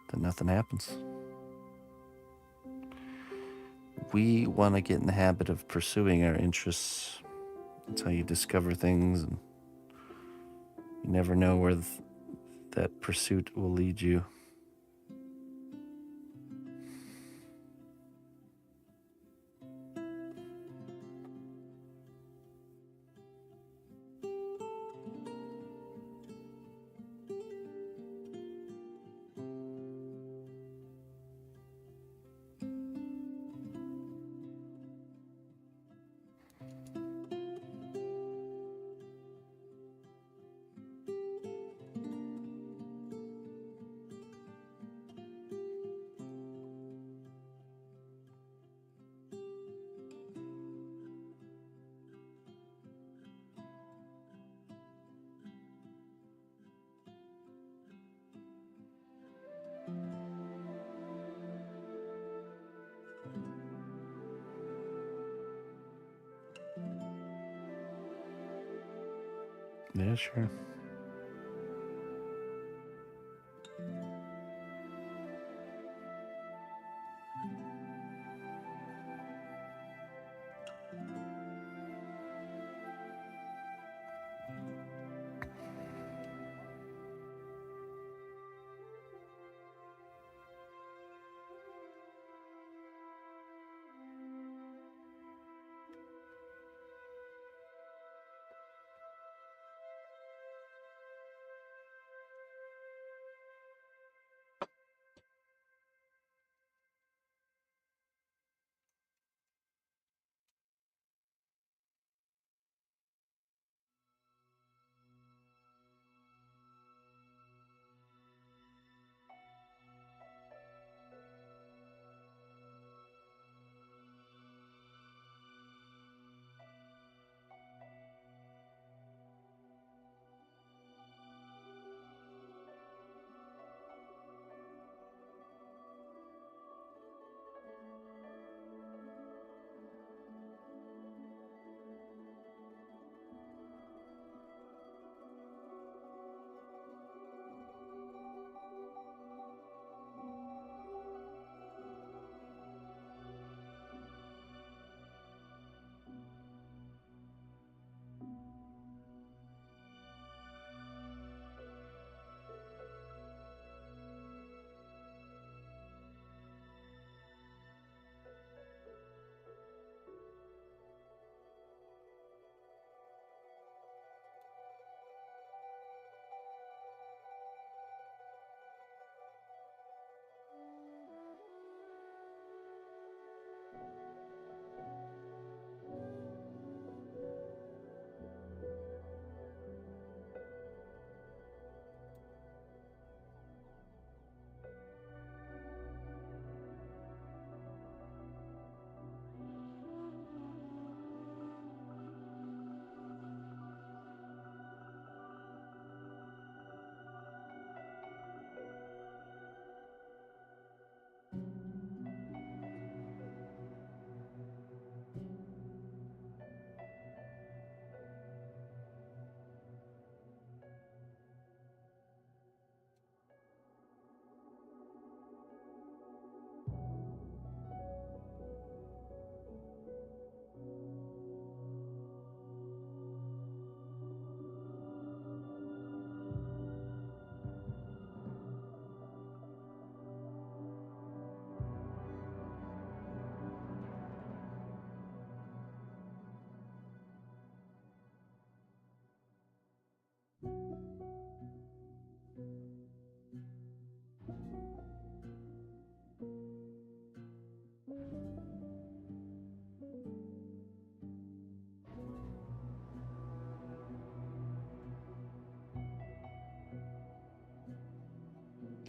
then nothing happens. We want to get in the habit of pursuing our interests. That's how you discover things, and you never know where that pursuit will lead you. Yeah, sure.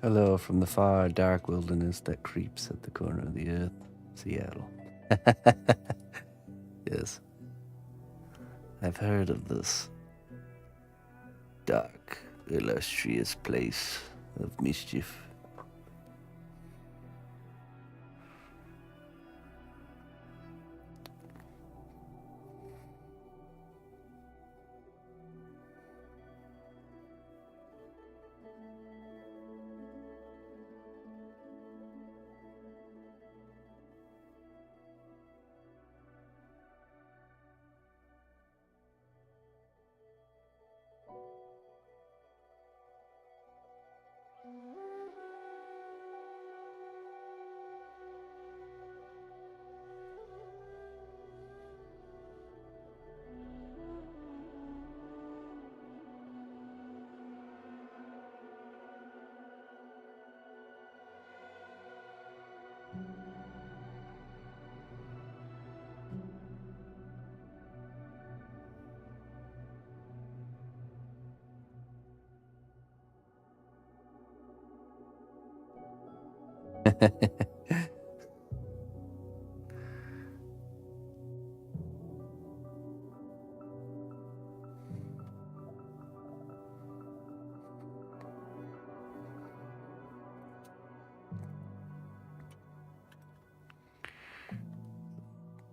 Hello from the far, dark wilderness that creeps at the corner of the earth, Seattle. Yes, I've heard of this dark, illustrious place of mischief.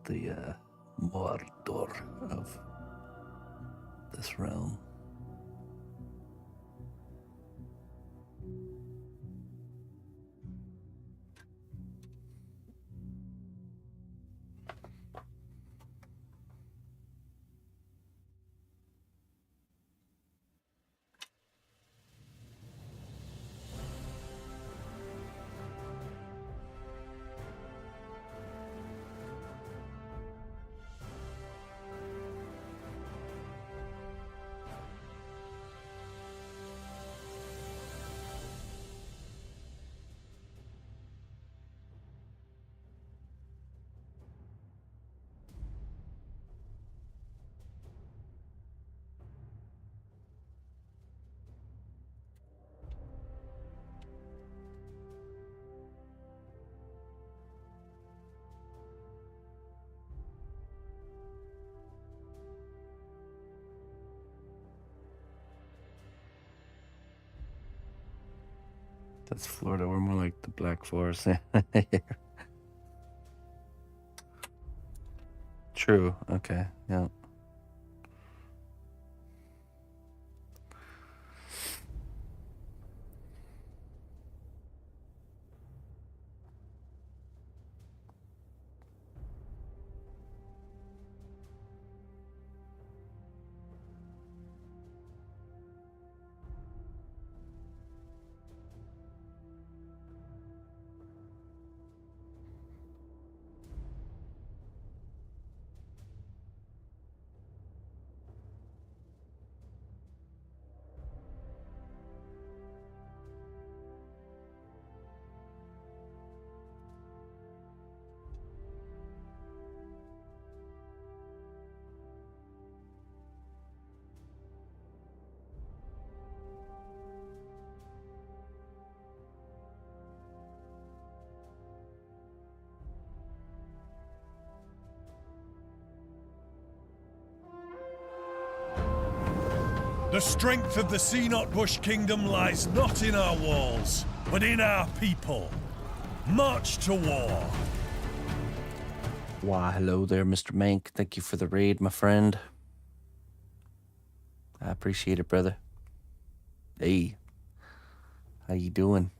The Mordor of this realm. That's Florida. We're more like the Black Forest. True. Okay. Yeah. The strength of the cnotbusch kingdom lies not in our walls, but in our people. March to war. Why, hello there, Mr. Mank. Thank you for the raid, my friend. I appreciate it, brother. Hey, how you doing?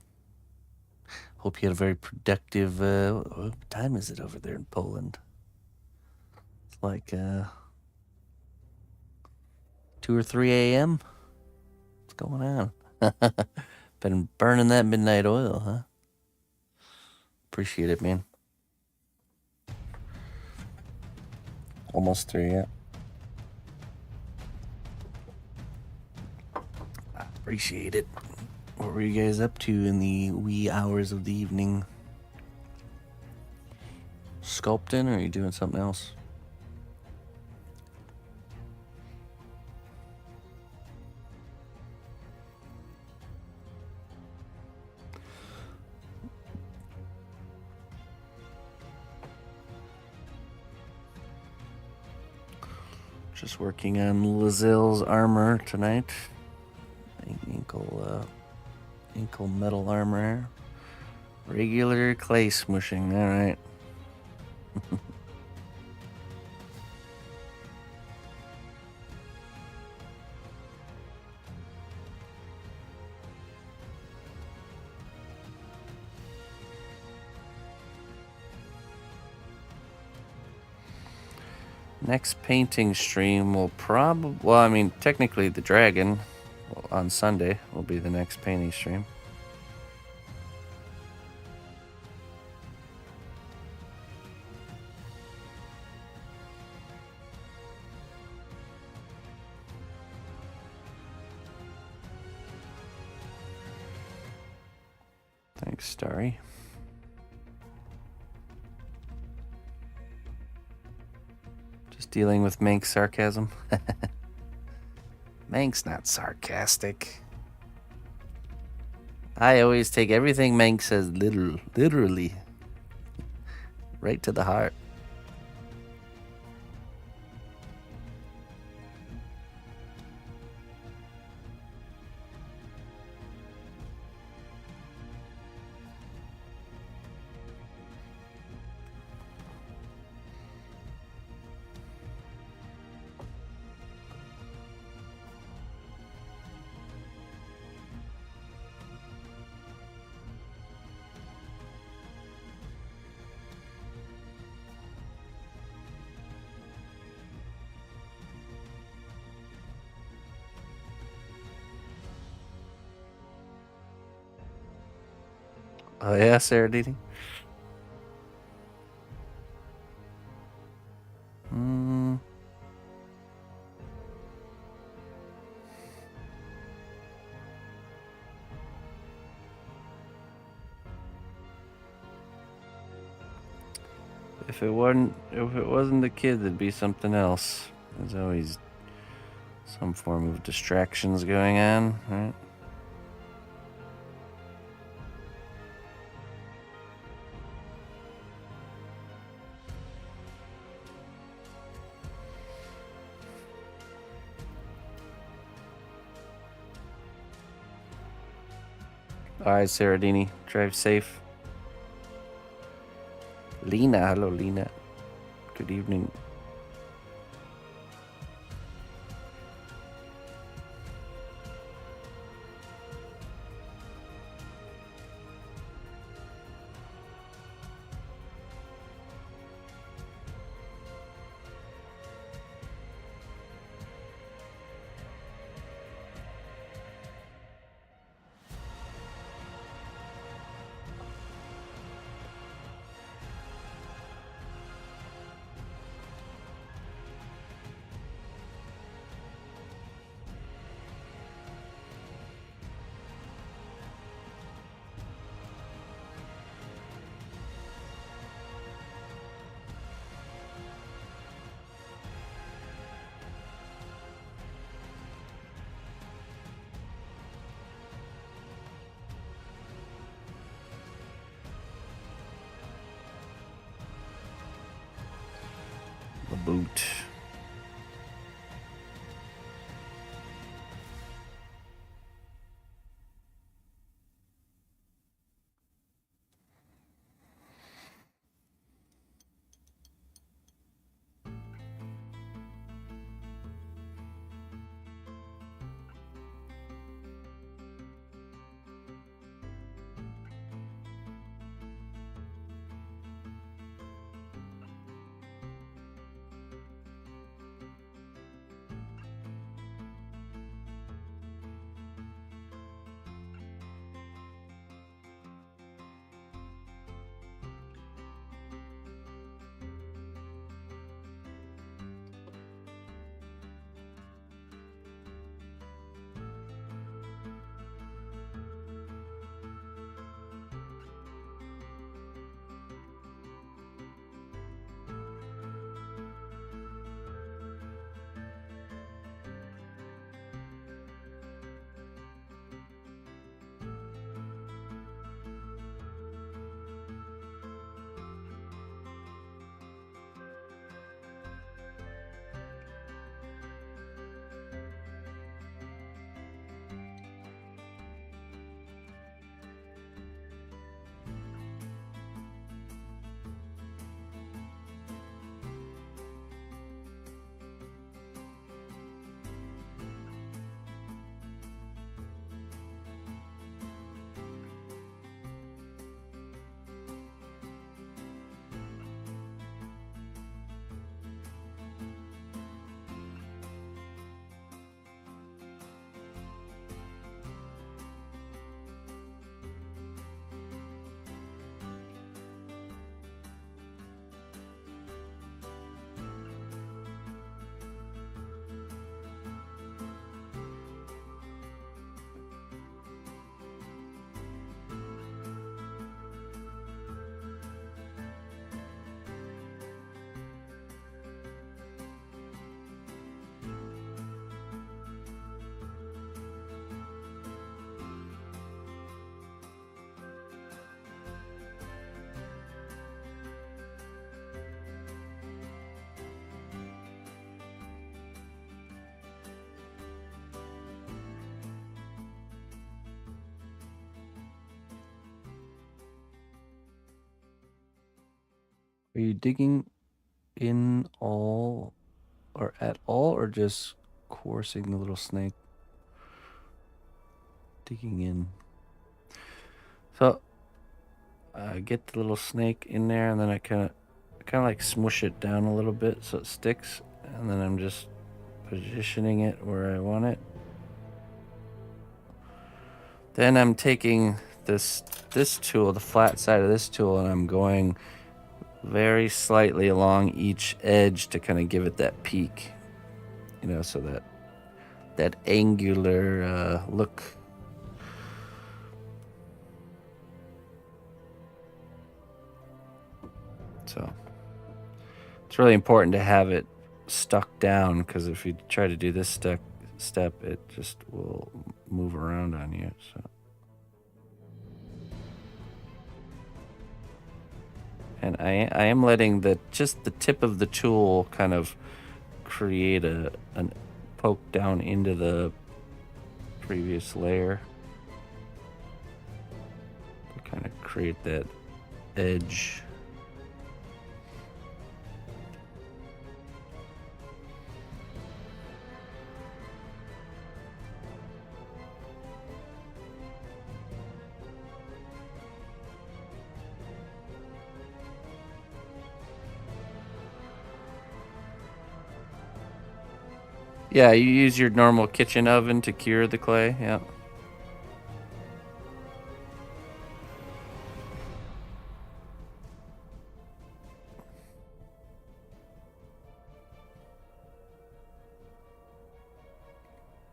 Hope you had a very productive, what time is it over there in Poland? It's like, 2 or 3 a.m.? What's going on? Been burning that midnight oil, huh? Appreciate it, man. Almost 3, yeah. I appreciate it. What were you guys up to in the wee hours of the evening? Sculpting, or are you doing something else? Just working on Lae'zel's armor tonight. Ankle metal armor. Regular clay smushing. All right. Next painting stream will probably, well, I mean, technically the dragon on Sunday will be the next painting stream. Thanks, Starry. Just dealing with Mank's sarcasm. Mank's not sarcastic. I always take everything Mank says literally. Right to the heart. Oh yeah, Sarah Didi? If it wasn't the kid, it'd be something else. There's always some form of distractions going on, right? Alright, Saradini, drive safe. Lena, hello Lena. Good evening. The boot. Are you digging in all or at all, or just coursing the little snake? Digging in. So I get the little snake in there, and then I kind of like smush it down a little bit so it sticks, and then I'm just positioning it where I want it. Then I'm taking this tool, the flat side of this tool, and I'm going very slightly along each edge to kind of give it that peak, you know, so that angular look. So it's really important to have it stuck down, because if you try to do this step, it just will move around on you. So. And I am letting just the tip of the tool kind of create an poke down into the previous layer to kind of create that edge. Yeah, you use your normal kitchen oven to cure the clay, yeah.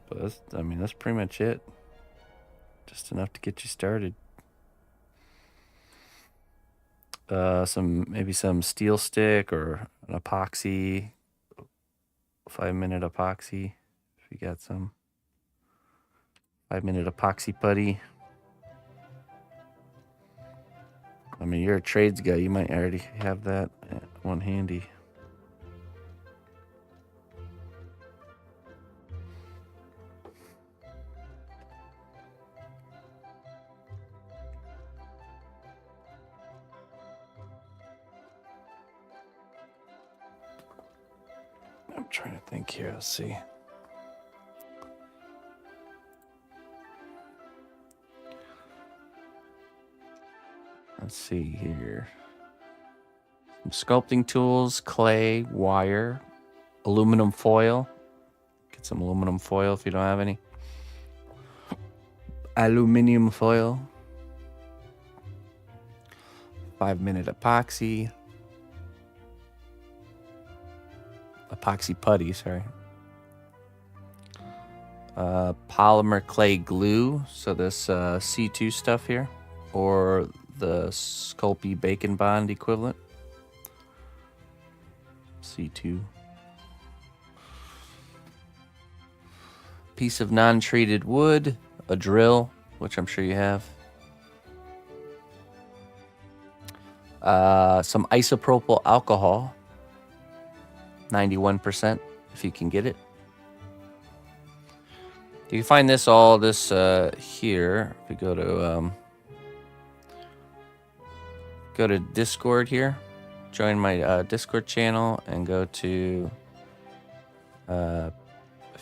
But that's pretty much it. Just enough to get you started. Maybe some steel stick or an epoxy, 5-minute epoxy, if you got some. 5-minute epoxy putty. I mean, you're a trades guy. You might already have that one handy. I'm trying to think here. Let's see. Let's see here. Some sculpting tools, clay, wire, aluminum foil. Get some aluminum foil if you don't have any. Aluminium foil. 5-minute epoxy. Epoxy putty, sorry. Polymer clay glue. So this C2 stuff here. Or the Sculpey Bacon Bond equivalent. C2. Piece of non-treated wood. A drill, which I'm sure you have. Some isopropyl alcohol. 91%, if you can get it. You can find this here. If you go to Discord here, join my Discord channel, and go to, if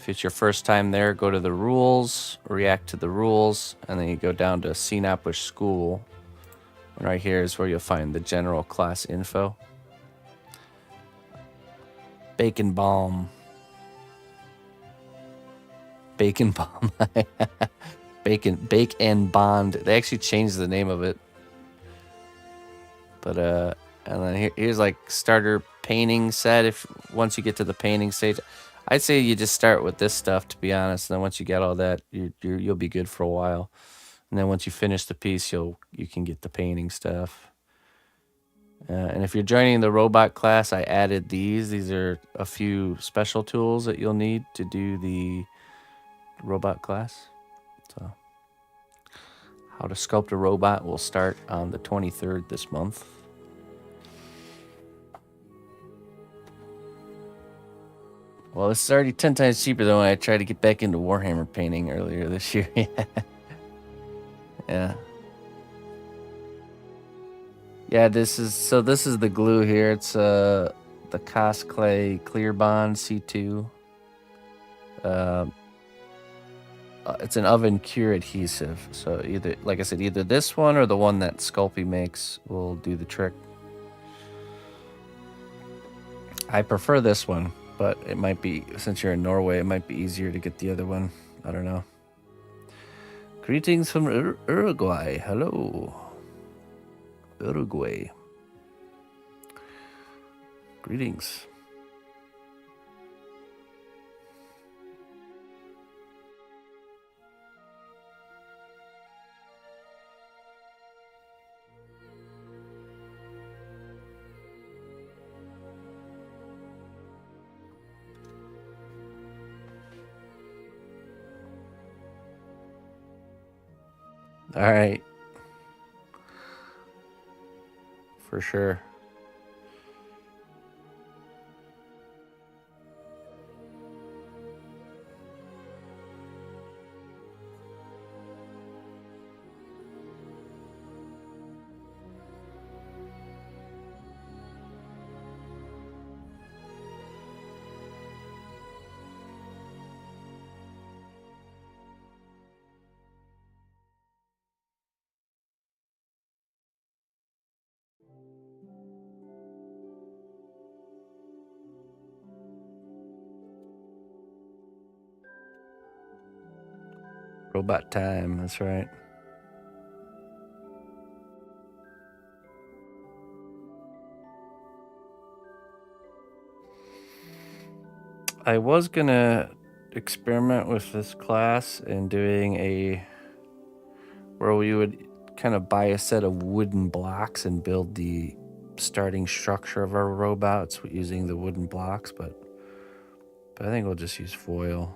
it's your first time there, go to the rules, react to the rules, and then you go down to cnotbusch school. And right here is where you'll find the general class info. Bacon bomb. Bacon bomb. Bake and bond. They actually changed the name of it. But and then here's like starter painting set. Once you get to the painting stage, I'd say you just start with this stuff, to be honest. And then once you get all that, you'll be good for a while. And then once you finish the piece, you can get the painting stuff. And if you're joining the robot class, I added these. These are a few special tools that you'll need to do the robot class. So, how to sculpt a robot will start on the 23rd this month. Well, this is already 10 times cheaper than when I tried to get back into Warhammer painting earlier this year. Yeah. Yeah, this is the glue here. It's the Cast Clay Clear Bond C2. It's an oven cure adhesive. So either, like I said, either this one or the one that Sculpey makes will do the trick. I prefer this one, but it might be, since you're in Norway, it might be easier to get the other one. I don't know. Greetings from Uruguay. Hello. Uruguay. Greetings. All right. For sure. Robot time. That's right. I was gonna experiment with this class and doing where we would kind of buy a set of wooden blocks and build the starting structure of our robots using the wooden blocks, but I think we'll just use foil.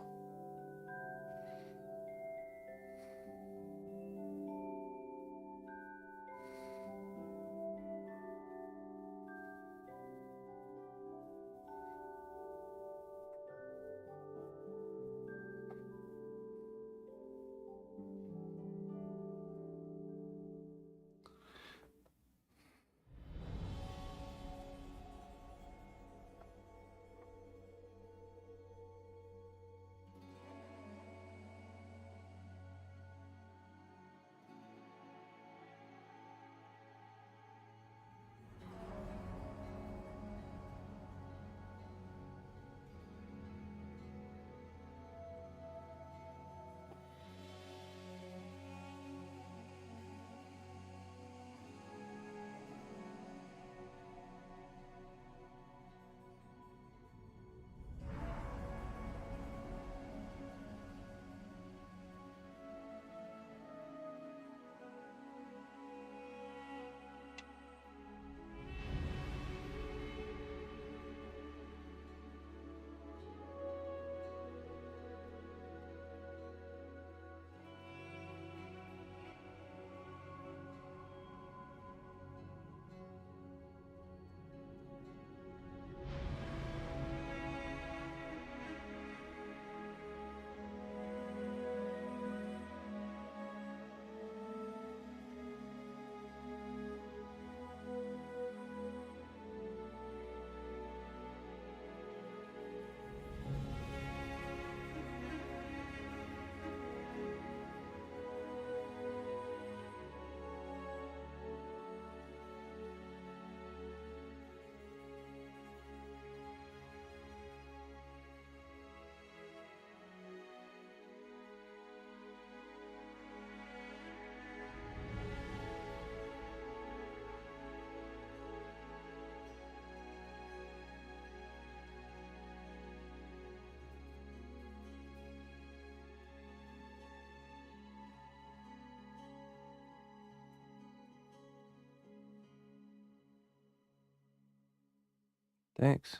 Thanks.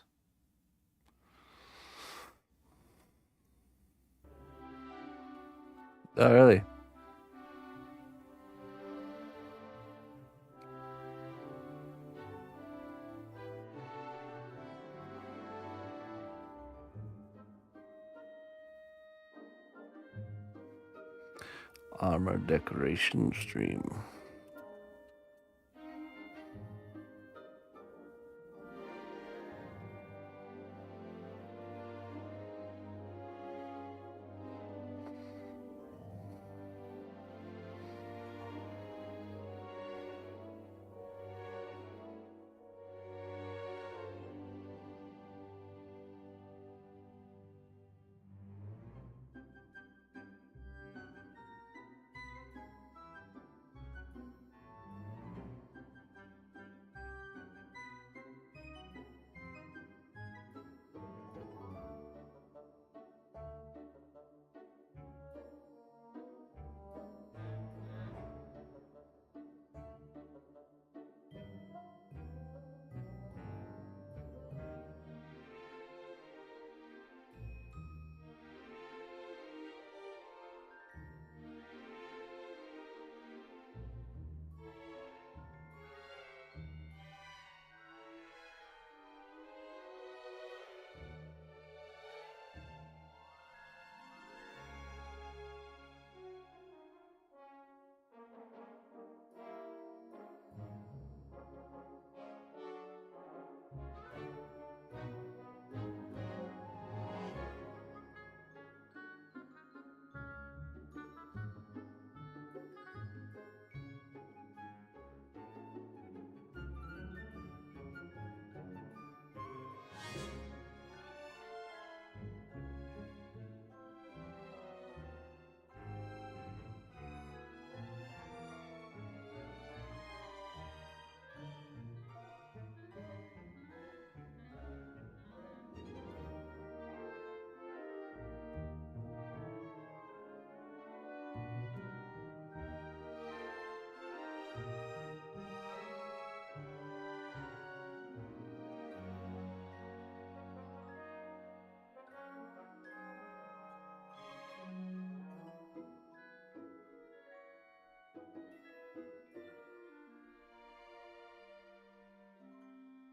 Oh, really? Armor decoration stream.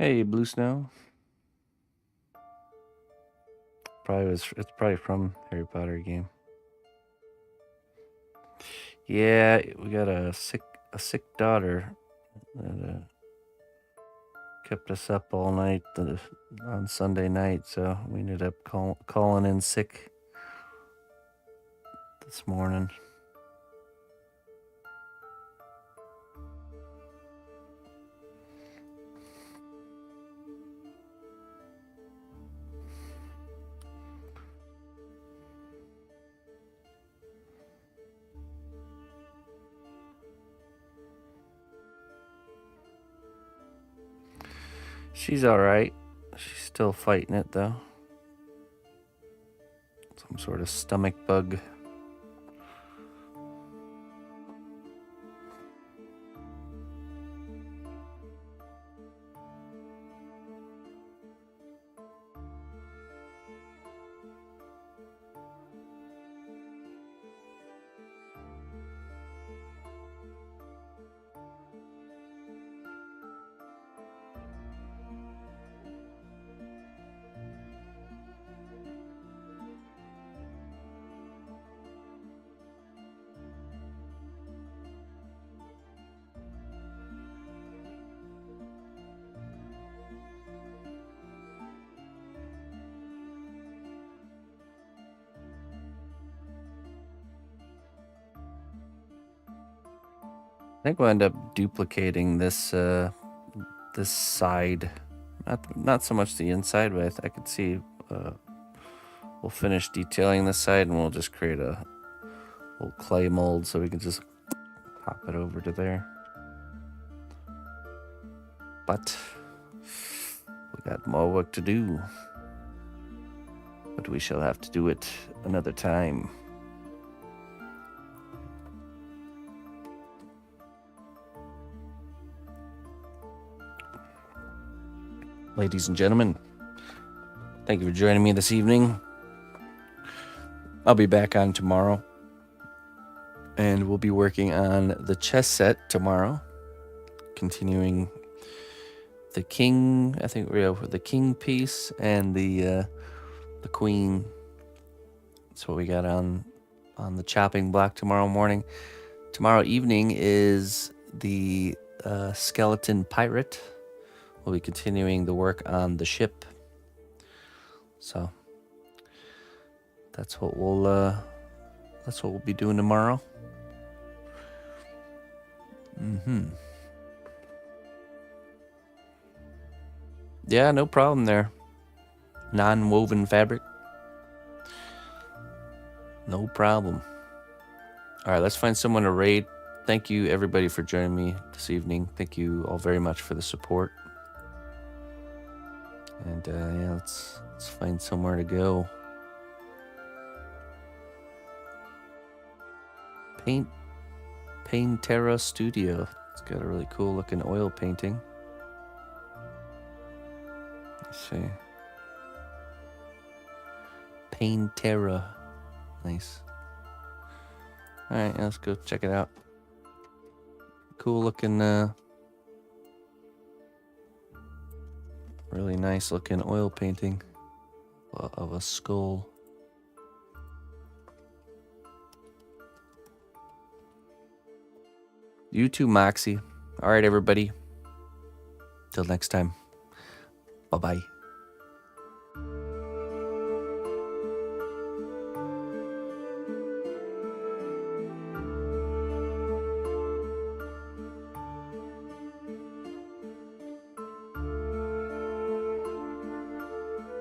Hey, Blue Snow. It's probably from Harry Potter game. Yeah, we got a sick daughter that kept us up all night on Sunday night, so we ended up calling in sick this morning. She's alright. She's still fighting it, though. Some sort of stomach bug. I think we'll end up duplicating this this side, not so much the inside, but I could see we'll finish detailing this side and we'll just create a little clay mold so we can just pop it over to there. But we got more work to do. But we shall have to do it another time. Ladies and gentlemen, thank you for joining me this evening. I'll be back on tomorrow. And we'll be working on the chess set tomorrow. Continuing the king, I think we have the king piece and the queen. That's what we got on the chopping block tomorrow morning. Tomorrow evening is the skeleton pirate. We'll be continuing the work on the ship. So that's what we'll be doing tomorrow. Yeah, no problem there. Non-woven fabric. No problem. All right, let's find someone to raid. Thank you, everybody, for joining me this evening. Thank you all very much for the support. And yeah, let's find somewhere to go. Paintera Studio. It's got a really cool looking oil painting. Let's see. Paintera. Nice. Alright, let's go check it out. Cool looking, really nice looking oil painting of a skull. You too, Moxie. Alright, everybody. Till next time. Bye-bye.